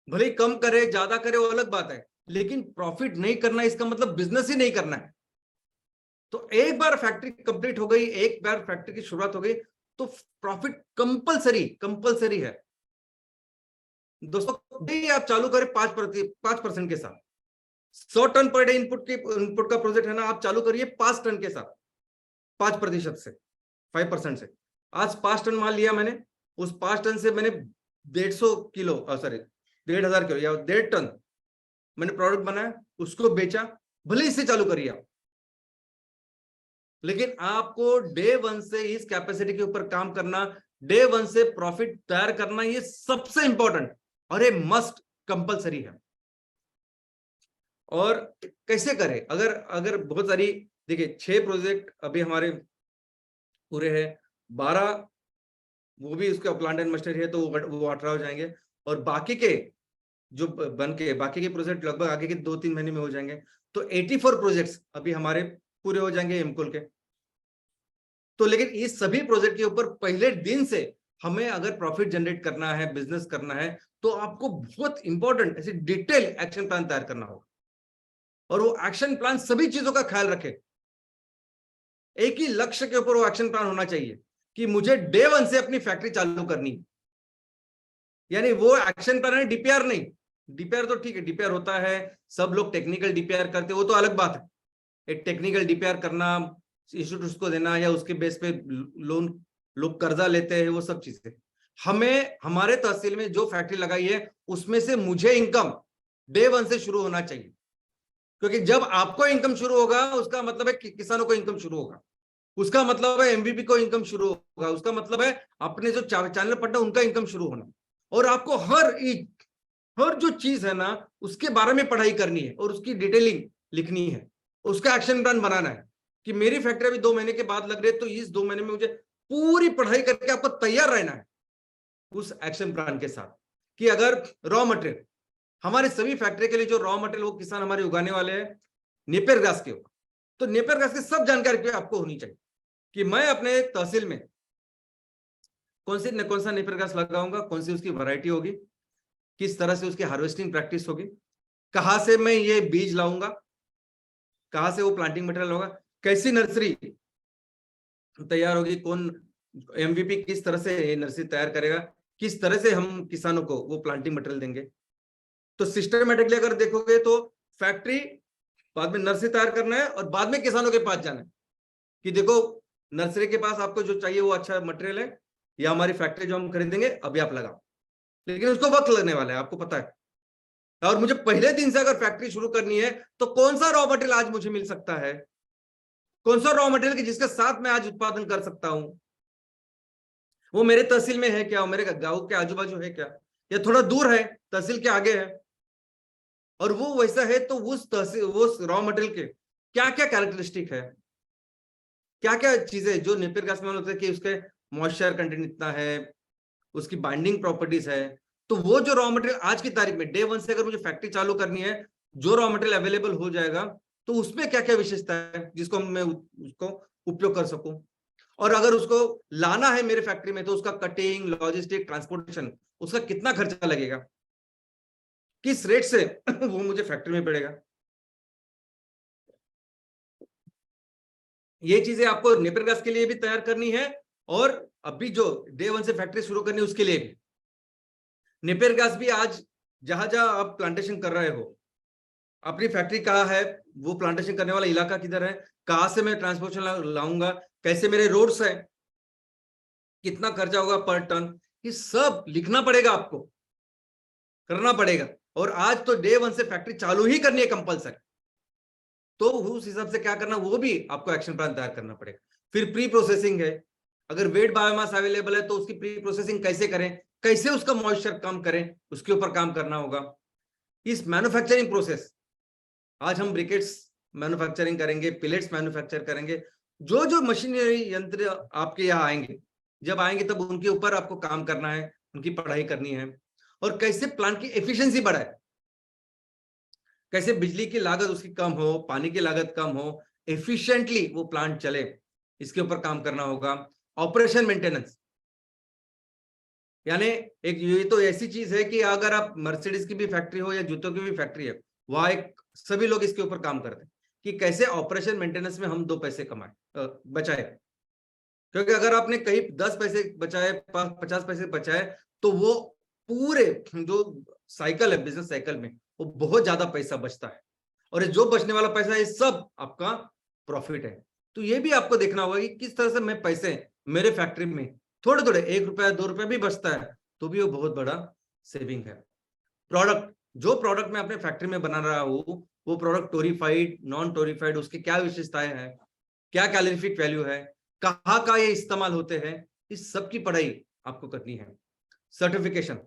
भले ही कम करे ज्यादा करे वो अलग बात है, लेकिन प्रॉफिट नहीं करना इसका मतलब बिजनेस ही नहीं करना है। तो एक बार फैक्ट्री कंप्लीट हो गई, एक बार फैक्ट्री की शुरुआत हो गई तो प्रॉफिट कंपलसरी है। दोस्तों आप चालू करें 5% के साथ, 100 टन पर डे इनपुट का प्रोजेक्ट है ना, आप चालू करिए 5 टन के साथ, 5% से, 5% से। आज 5 टन माल लिया मैंने, उस 5 टन से मैंने 150 किलो 1,500 किलो या 1.5 टन मैंने प्रोडक्ट बनाया, उसको बेचा। भले इससे चालू करिए आप, लेकिन आपको डे 1 से इस कैपेसिटी के ऊपर काम करना, डे 1 से प्रॉफिट तैयार करना, ये सबसे इंपॉर्टेंट और ये मस्ट कंपलसरी है। और कैसे करें, अगर बहुत सारी, देखिए 6 प्रोजेक्ट अभी हमारे पूरे हैं, 12 वो भी उसका प्लांट एंड मशीनरी है तो वो 18 हो जाएंगे, और बाकी के जो बन के बाकी के प्रोजेक्ट लगभग आगे के 2-3 महीने में हो जाएंगे। तो 84 प्रोजेक्ट्स अभी हमारे पूरे हो जाएंगे एमकोल के। तो लेकिन इस सभी प्रोजेक्ट के ऊपर पहले दिन से हमें अगर प्रॉफिट जनरेट करना है, बिजनेस करना है, तो आपको बहुत इंपॉर्टेंट ऐसे डिटेल एक्शन प्लान तैयार करना होगा। और वो एक्शन प्लान सभी चीजों का ख्याल रखे। एक ही लक्ष्य के ऊपर वो एक्शन प्लान होना चाहिए कि मुझे डे 1 से अपनी फैक्ट्री चालू करनी। यानी वो एक्शन प्लान है, डीपीआर नहीं। डीपीआर तो ठीक है, डीपीआर होता है, सब लोग टेक्निकल डीपीआर करते, वो तो अलग बात है। एक टेक्निकल डीपीआर करना, इंस्टीट्यूट को देना, या उसके बेस पे लोन लोग कर्जा लेते हैं, वो सब चीजें। हमें हमारे तहसील में जो फैक्ट्री लगाई है उसमें से मुझे इनकम डे 1 से शुरू होना चाहिए, क्योंकि जब आपको इनकम शुरू होगा उसका मतलब है कि किसानों को इनकम शुरू होगा, उसका मतलब है एमवीपी को इनकम शुरू होगा, उसका मतलब है अपने जो चैनल पार्टनर उनका इनकम शुरू होना। और आपको हर जो चीज है ना उसके बारे में पढ़ाई करनी है और उसकी डिटेलिंग लिखनी है, उसका एक्शन प्लान बनाना है कि मेरी फैक्ट्री अभी 2 महीने के बाद लग रही है, तो इस 2 महीने में मुझे पूरी पढ़ाई करके आपको तैयार रहना है उस एक्शन प्लान के साथ। कि अगर रॉ मटेरियल, हमारे सभी फैक्ट्री के लिए जो रॉ मटेरियल वो किसान हमारे उगाने वाले हैं नेपियर घास के ऊपर, तो नेपियर घास की सब जानकारी आपको होनी चाहिए कि मैं अपने तहसील में कौन सा नेपियर घास लगाऊंगा, कौन सी उसकी वैरायटी होगी, किस तरह से उसकी हार्वेस्टिंग प्रैक्टिस होगी, कहां से मैं ये बीज लाऊंगा, कहां से वो प्लांटिंग मटेरियल होगा, कैसी नर्सरी तैयार होगी, कौन एमवीपी किस तरह से नर्सरी तैयार करेगा, किस तरह से हम किसानों को वो प्लांटिंग मटेरियल देंगे। तो सिस्टमेटिकली अगर देखोगे तो फैक्ट्री, बाद में नर्सरी तैयार करना है और बाद में किसानों के पास जाना है कि देखो नर्सरी के पास आपको जो चाहिए वो अच्छा मटेरियल है, या हमारी फैक्ट्री जो हम खरीदेंगे अभी आप लगाओ, लेकिन उसको वक्त लगने वाला है, आपको पता है। और मुझे पहले दिन से अगर फैक्ट्री शुरू करनी है तो कौन सा रॉ मटेरियल आज मुझे मिल सकता है, कौन सा रॉ मटेरियल जिसके साथ मैं आज उत्पादन कर सकता हूं, वो मेरे तहसील में है क्या, मेरे गांव के आजू बाजू है क्या, या थोड़ा दूर है, तहसील के आगे है। और वो वैसा है तो उस तहसील वो रॉ मटेरियल के क्या क्या कैरेक्टरिस्टिक है, क्या क्या चीजें जो नेपियर घास में होता है कि उसके मॉइस्चर कंटेंट इतना है, उसकी बाइंडिंग प्रॉपर्टीज है। तो वो जो रॉ मटेरियल आज की तारीख में डे 1 से अगर मुझे फैक्ट्री चालू करनी है, जो रॉ मटेरियल अवेलेबल हो जाएगा तो उसमें क्या क्या विशेषता है जिसको मैं उसको उपयोग कर सकूं। और अगर उसको लाना है मेरे फैक्ट्री में तो उसका कटिंग, लॉजिस्टिक, ट्रांसपोर्टेशन, उसका कितना खर्चा लगेगा, किस रेट से वो मुझे फैक्ट्री में पड़ेगा। ये चीजें आपको नेपियर घास के लिए भी तैयार करनी है और अभी जो डे 1 से फैक्ट्री शुरू करनी है उसके लिए भी। नेपियर घास भी आज जहां जहां आप प्लांटेशन कर रहे हो, अपनी फैक्ट्री कहाँ है, वो प्लांटेशन करने वाला इलाका किधर है, कहां से मैं ट्रांसपोर्टेशन लाऊंगा, कैसे मेरे रोड्स है, कितना खर्चा होगा पर टन, ये सब लिखना पड़ेगा, आपको करना पड़ेगा। और आज तो डे 1 से फैक्ट्री चालू ही करनी है कंपल्सरी, तो उस हिसाब से क्या करना वो भी आपको एक्शन प्लान तैयार करना पड़ेगा। फिर प्री प्रोसेसिंग है, अगर वेट बायोमास अवेलेबल है तो उसकी प्री प्रोसेसिंग कैसे करें, कैसे उसका मॉइस्चर कम करें, उसके ऊपर काम करना होगा। इस मैन्युफैक्चरिंग प्रोसेस, आज हम ब्रिकेट्स मैन्युफैक्चरिंग करेंगे, पिलेट्स मैन्युफैक्चर करेंगे, जो जो मशीनरी यंत्र आपके यहाँ आएंगे, जब आएंगे तब उनके ऊपर आपको काम करना है, उनकी पढ़ाई करनी है। और कैसे प्लांट की एफिशिएंसी बढ़ाए, कैसे बिजली की लागत उसकी कम हो, पानी की लागत कम हो, एफिशिएंटली वो प्लांट चले, इसके ऊपर काम करना होगा। ऑपरेशन मेंटेनेंस, यानी एक ये तो ऐसी चीज है कि अगर आप मर्सिडीज की भी फैक्ट्री हो या जूतों की भी फैक्ट्री है, वहां एक सभी लोग इसके ऊपर काम करते हैं कि कैसे ऑपरेशन मेंटेनेंस में हम 2 पैसे कमाए, बचाए। क्योंकि अगर आपने कहीं 10 पैसे बचाए, 50 पैसे बचाए, तो वो पूरे जो साइकिल है बिजनेस साइकिल में वो बहुत ज्यादा पैसा बचता है, और ये जो बचने वाला पैसा है सब आपका प्रॉफिट है। तो ये भी आपको देखना होगा कि किस तरह से मैं पैसे मेरे फैक्ट्री में थोड़े थोड़े 1 रुपया 2 रुपया भी बचता है तो भी वो बहुत बड़ा सेविंग है। प्रोडक्ट, जो प्रोडक्ट मैं अपने फैक्ट्री में बना रहा हूँ वो प्रोडक्ट टोरीफाइड, नॉन टोरीफाइड, उसकी क्या विशेषताएं हैं, क्या कैलोरीफिक वैल्यू है, कहाँ का ये इस्तेमाल होते हैं, इस सब की पढ़ाई आपको करनी है। सर्टिफिकेशन,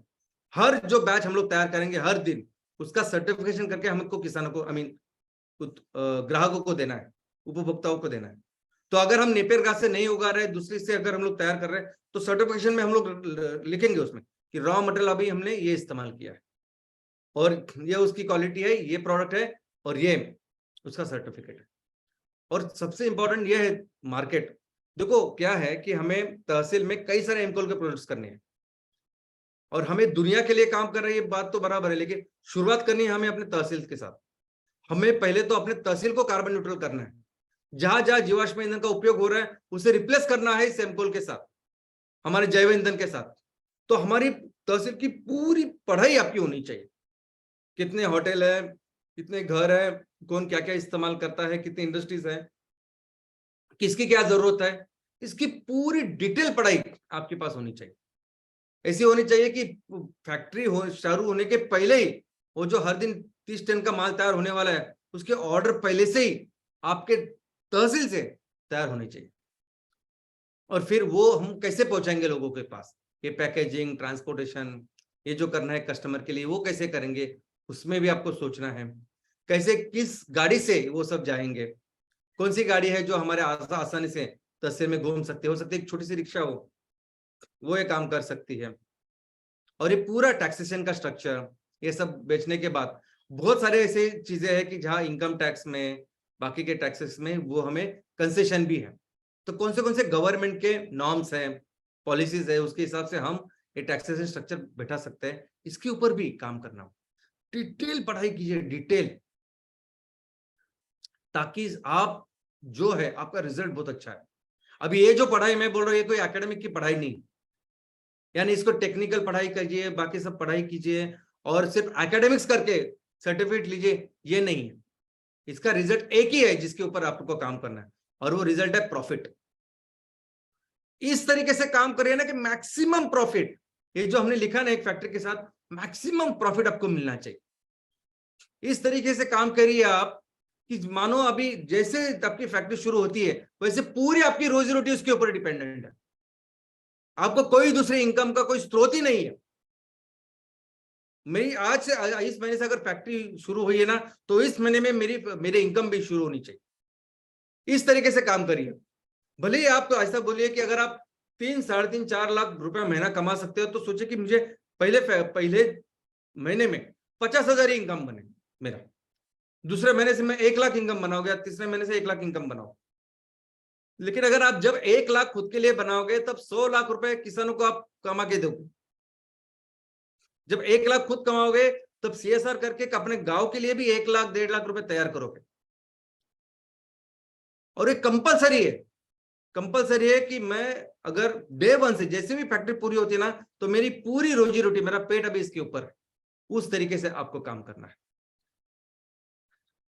हर जो बैच हम लोग तैयार करेंगे हर दिन उसका सर्टिफिकेशन करके हमको किसानों को ग्राहकों को देना है, उपभोक्ताओं को देना है। तो अगर हम नेपियर घास से नहीं उगा रहे, दूसरी से अगर हम लोग तैयार कर रहे हैं तो सर्टिफिकेशन में हम लोग लिखेंगे उसमें कि रॉ मटेरियल अभी हमने ये इस्तेमाल किया है और ये उसकी क्वालिटी है, ये प्रोडक्ट है और ये उसका सर्टिफिकेट है। और सबसे इंपॉर्टेंट ये है मार्केट। देखो क्या है कि हमें तहसील में कई सारे एमकोल के प्रोडक्ट्स करने हैं और हमें दुनिया के लिए काम कर रही है, बात तो बराबर है, लेकिन शुरुआत करनी है हमें अपने तहसील के साथ। हमें पहले तो अपने तहसील को कार्बन न्यूट्रल करना है, जहां जहां जीवाश्म ईंधन का उपयोग हो रहा है उसे रिप्लेस करना है इस एमकोल के साथ, हमारे जैव ईंधन के साथ। तो हमारी तहसील की पूरी पढ़ाई आपकी होनी चाहिए, कितने होटल है, कितने घर है, कौन क्या क्या इस्तेमाल करता है, कितनी इंडस्ट्रीज है, किसकी क्या जरूरत है, इसकी पूरी डिटेल पढ़ाई आपके पास होनी चाहिए। ऐसी होनी चाहिए कि फैक्ट्री शुरू होने के पहले ही वो जो हर दिन 30 टन का माल तैयार होने वाला है उसके ऑर्डर पहले से ही आपके तहसील से तैयार होने चाहिए। और फिर वो हम कैसे पहुंचाएंगे लोगों के पास, ये पैकेजिंग, ट्रांसपोर्टेशन, ये जो करना है कस्टमर के लिए वो कैसे करेंगे, उसमें भी आपको सोचना है। कैसे, किस गाड़ी से वो सब जाएंगे, कौन सी गाड़ी है जो हमारे आसानी से तहसील में घूम सकती है, हो सकती है एक छोटी सी रिक्शा हो, वो ये काम कर सकती है। और ये पूरा टैक्सेशन का स्ट्रक्चर, ये सब बेचने के बाद बहुत सारे ऐसे चीजें हैं कि जहां इनकम टैक्स में, बाकी के टैक्सेस में वो हमें कंसेशन भी है। तो कौन से गवर्नमेंट के नॉर्म्स हैं, पॉलिसीज है, उसके हिसाब से हम ये टैक्सेशन स्ट्रक्चर बैठा सकते हैं, इसके ऊपर भी काम करना हो। डिटेल पढ़ाई कीजिए, डिटेल, ताकि आप जो है आपका रिजल्ट बहुत अच्छा है। अभी ये जो पढ़ाई मैं बोल रहा हूँ ये कोई एकेडमिक की पढ़ाई नहीं, यानी इसको टेक्निकल पढ़ाई कीजिए, बाकी सब पढ़ाई कीजिए और सिर्फ एकेडमिक्स करके सर्टिफिकेट लीजिए, ये नहीं है। इसका रिजल्ट एक ही है जिसके ऊपर आपको काम करना है, और वो रिजल्ट है प्रॉफिट। इस तरीके से काम करिए ना कि मैक्सिमम प्रॉफिट, ये जो हमने लिखा ना एक फैक्ट्री के साथ, मैक्सिमम प्रॉफिट आपको मिलना चाहिए। इस तरीके से काम करिए आप कि मानो अभी जैसे आपकी फैक्ट्री शुरू होती है वैसे पूरी आपकी रोजी रोटी उसके ऊपर डिपेंडेंट है, आपको कोई दूसरे इनकम का कोई स्रोत ही नहीं है। मेरी आज से इस महीने से अगर फैक्ट्री शुरू हुई है ना, तो इस महीने में मेरे इनकम भी शुरू होनी चाहिए। इस तरीके से काम करिए। भले ही आप तो ऐसा बोलिए कि अगर आप 3, 3.5, 4 लाख रुपए महीना कमा सकते हो, तो सोचिए कि मुझे पहले महीने में 50,000 ही इनकम बने मेरा, दूसरे महीने से मैं 1 लाख इनकम बनाओगे, तीसरे महीने से 1 लाख इनकम बनाओ। लेकिन अगर आप जब 1 लाख खुद के लिए बनाओगे, तब 100 लाख रुपए किसानों को आप कमा के दोगे। जब 1 लाख खुद कमाओगे, तब सीएसआर करके अपने गांव के लिए भी 1 लाख 1.5 लाख रुपए तैयार करोगे। और ये कंपलसरी है कि मैं अगर डे वन से जैसे भी फैक्ट्री पूरी होती है ना, तो मेरी पूरी रोजी रोटी, मेरा पेट अभी इसके ऊपर है, उस तरीके से आपको काम करना है।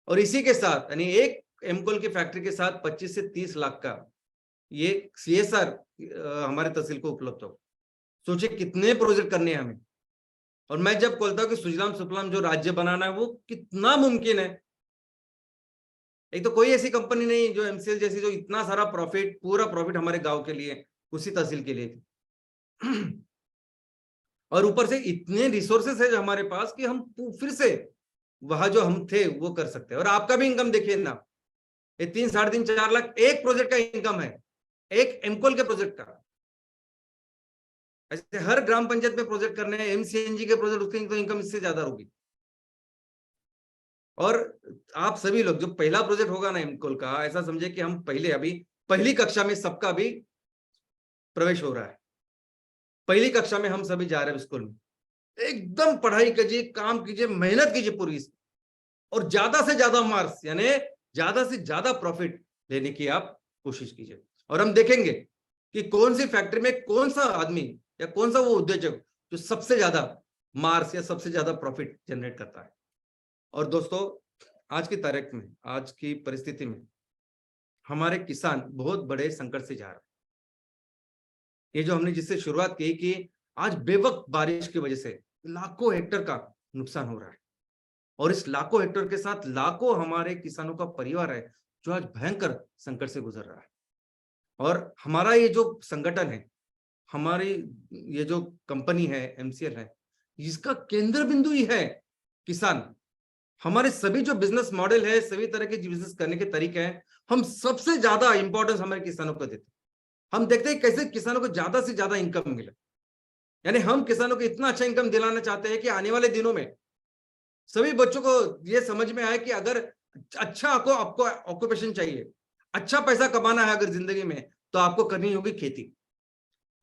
और इसी के साथ यानी एक एमकोल की फैक्ट्री के साथ 25 से 30 लाख का ये सीएसआर हमारे तहसील को उपलब्ध हो। सोचिए कितने प्रोजेक्ट करने हैं हमें। और मैं जब बोलता हूँ कि सुजलाम सुफलाम जो राज्य बनाना है, वो कितना मुमकिन है। एक तो कोई ऐसी कंपनी नहीं जो एमसीएल जैसी, जो इतना सारा प्रॉफिट, पूरा प्रॉफिट हमारे गांव के लिए, उसी तहसील के लिए। और ऊपर से इतने रिसोर्सेस है जो हमारे पास, कि हम फिर से वहां जो हम थे वो कर सकते हैं। और आपका भी इनकम देखिए ना, ये 3, 3.5, 4 लाख एक प्रोजेक्ट का इनकम है, एक एमकोल के प्रोजेक्ट का। ऐसे हर ग्राम पंचायत में प्रोजेक्ट करने हैं, एमसीएनजी के प्रोजेक्ट, उसकी तो इनकम इससे ज्यादा होगी। और आप सभी लोग जो पहला प्रोजेक्ट होगा ना एमकोल का, ऐसा समझे कि हम अभी पहली कक्षा में सबका भी प्रवेश हो रहा है। पहली कक्षा में हम सभी जा रहे हैं स्कूल में। एकदम पढ़ाई कीजिए, काम कीजिए, मेहनत कीजिए पूरी, और ज्यादा से ज्यादा मार्क्स यानी ज्यादा से ज्यादा प्रॉफिट लेने की आप कोशिश कीजिए। और हम देखेंगे कि कौन सी फैक्ट्री में कौन सा आदमी या कौन सा वो उद्योजक जो सबसे ज्यादा मार्क्स या सबसे ज्यादा प्रॉफिट जनरेट करता है। और दोस्तों, आज की तारीख में, आज की परिस्थिति में हमारे किसान बहुत बड़े संकट से जा रहे हैं। ये जो हमने जिससे शुरुआत की कि आज बेवक्त बारिश की वजह से लाखों हेक्टेयर का नुकसान हो रहा है, और इस लाखों हेक्टेयर के साथ लाखों हमारे किसानों का परिवार है जो आज भयंकर संकट से गुजर रहा है। और हमारा ये जो संगठन है, हमारी ये जो कंपनी है एमसीएल है, इसका केंद्र बिंदु ही है किसान। हमारे सभी जो बिजनेस मॉडल है, सभी तरह के बिजनेस करने के तरीके हैं, हम सबसे ज्यादा इंपॉर्टेंस हमारे किसानों को देते हैं। हम देखते हैं कैसे किसानों को ज्यादा से ज्यादा इनकम मिले। यानी हम किसानों को इतना अच्छा इनकम दिलाना चाहते हैं कि आने वाले दिनों में सभी बच्चों को ये समझ में आए कि अगर अच्छा आपको ऑक्यूपेशन चाहिए, अच्छा पैसा कमाना है अगर जिंदगी में, तो आपको करनी होगी खेती।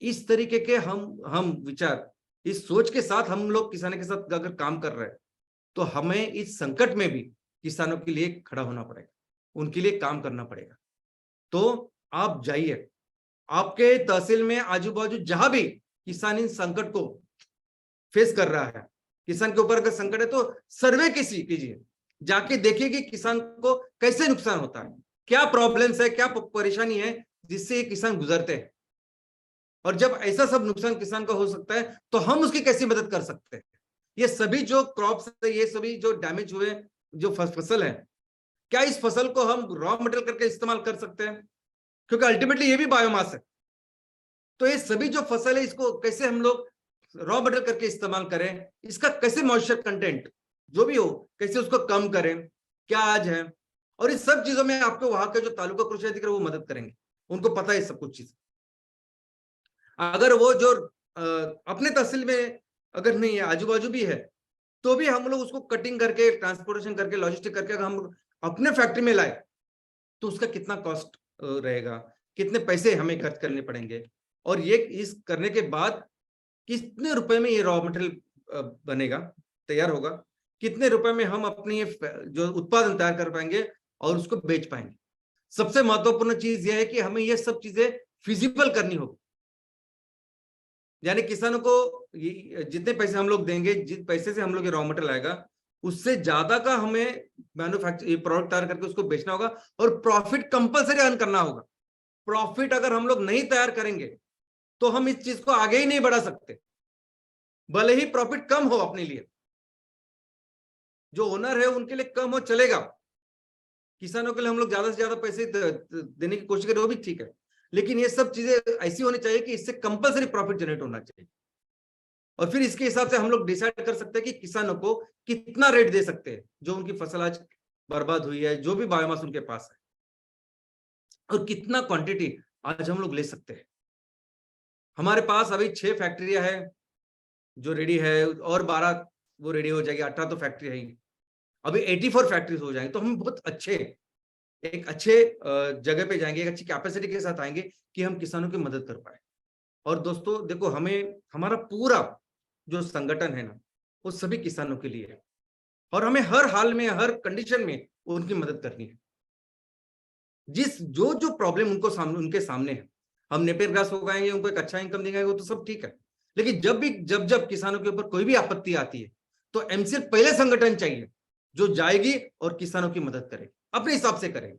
इस तरीके के हम विचार, इस सोच के साथ हम लोग किसानों के साथ अगर काम कर रहे हैं, तो हमें इस संकट में भी किसानों के लिए खड़ा होना पड़ेगा, उनके लिए काम करना पड़ेगा। तो आप जाइए, आपके तहसील में आजू बाजू जहां भी किसान इन संकट को फेस कर रहा है, किसान के ऊपर अगर संकट है, तो सर्वे कीजिए, जाके देखिए कि किसान को कैसे नुकसान होता है, क्या प्रॉब्लम्स है, क्या परेशानी है जिससे ये किसान गुजरते हैं। और जब ऐसा सब नुकसान किसान का हो सकता है, तो हम उसकी कैसी मदद कर सकते हैं। ये सभी जो क्रॉप्स है, ये सभी जो डैमेज हुए जो फसल है, क्या इस फसल को हम रॉ मटेरियल करके इस्तेमाल कर सकते हैं, क्योंकि अल्टीमेटली ये भी बायोमास है। तो ये सभी जो फसल है, इसको कैसे हम लोग रॉ मटेरियल करके इस्तेमाल करें, इसका कैसे मॉइस्चर कंटेंट जो भी हो, कैसे उसको कम करें, क्या आज है। और इस सब चीजों में आपको वहां के जो तालुका कृषि अधिकारी वो मदद करेंगे, उनको पता है सब कुछ चीज। अगर वो जो अपने तहसील में अगर नहीं है, आजू बाजू भी है, तो भी हम लोग उसको कटिंग करके, ट्रांसपोर्टेशन करके, लॉजिस्टिक करके अगर हम अपने फैक्ट्री में लाए, तो उसका कितना कॉस्ट रहेगा, कितने पैसे हमें खर्च करने पड़ेंगे, और ये इस करने के बाद कितने रुपए में ये रॉ मटेरियल बनेगा, तैयार होगा, कितने रुपए में हम अपनी ये जो उत्पादन तैयार कर पाएंगे और उसको बेच पाएंगे। सबसे महत्वपूर्ण चीज यह है कि हमें ये सब चीजें फिजिबल करनी होगी। यानी किसानों को जितने पैसे हम लोग देंगे, जिस पैसे से हम लोग ये रॉ मटेरियल आएगा, उससे ज्यादा का हमें मैन्युफैक्चर प्रोडक्ट तैयार करके उसको बेचना होगा, और प्रॉफिट कंपलसरी अर्न करना होगा। प्रॉफिट अगर हम लोग नहीं तैयार करेंगे, तो हम इस चीज को आगे ही नहीं बढ़ा सकते, भले ही प्रॉफिट कम हो अपने लिए। जो ओनर है उनके लिए कम हो चलेगा, किसानों के लिए हम लोग ज्यादा से ज्यादा पैसे देने की कोशिश करें, वो भी ठीक है, लेकिन ये सब चीजें ऐसी होनी चाहिए कि इससे कंपलसरी प्रॉफिट जनरेट होना चाहिए। और फिर इसके हिसाब से हम लोग डिसाइड कर सकते हैं कि किसानों को कितना रेट दे सकते हैं जो उनकी फसल आज बर्बाद हुई है, जो भी बायोमास उनके पास है, और कितना क्वांटिटी आज हम लोग ले सकते हैं। हमारे पास अभी 6 फैक्ट्रियां है जो रेडी है, और 12 वो रेडी हो जाएगी, 18 तो फैक्ट्री है ही, अभी 84 फैक्ट्रीज हो जाएंगे। तो हम बहुत एक अच्छे जगह पे जाएंगे, एक अच्छी कैपेसिटी के साथ आएंगे कि हम किसानों की मदद कर पाए। और दोस्तों देखो, हमें हमारा पूरा जो संगठन है ना, वो सभी किसानों के लिए है, और हमें हर हाल में, हर कंडीशन में उनकी मदद करनी है। जो जो प्रॉब्लम उनके सामने है, हम नेपियर ग्रास उगाएंगे, उनको एक अच्छा इनकम देंगे, वो तो सब ठीक है, लेकिन जब किसानों के ऊपर कोई भी आपत्ति आती है तो एमसीएल पहले संगठन चाहिए जो जाएगी और किसानों की मदद करेगी, अपने हिसाब से करेगी।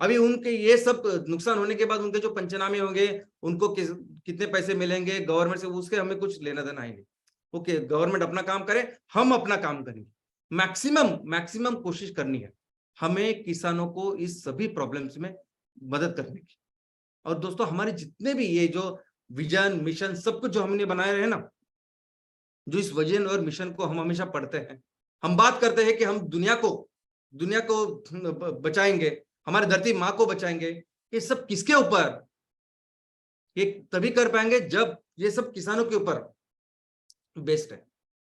अभी उनके ये सब नुकसान होने के बाद उनके जो पंचनामे होंगे, उनको कितने पैसे मिलेंगे गवर्नमेंट से, उसके हमें कुछ लेना देना ही नहीं। ओके, गवर्नमेंट अपना काम करे, हम अपना काम करेंगे। मैक्सिमम कोशिश करनी है हमें किसानों को इस सभी प्रॉब्लम्स में मदद करने की। और दोस्तों, हमारे जितने भी ये जो विजन, मिशन, सब कुछ जो हमने बनाए रहे ना, जो इस विजन और मिशन को हम हमेशा पढ़ते हैं, हम बात करते हैं कि हम दुनिया को बचाएंगे, हमारी धरती माँ को बचाएंगे, ये सब किसके ऊपर? ये तभी कर पाएंगे जब ये सब किसानों के ऊपर बेस्ड है।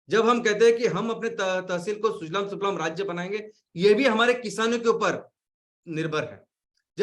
जब हम कहते हैं कि हम अपने तहसील को सुजलाम सुफलाम राज्य बनाएंगे, ये भी हमारे किसानों के ऊपर निर्भर है।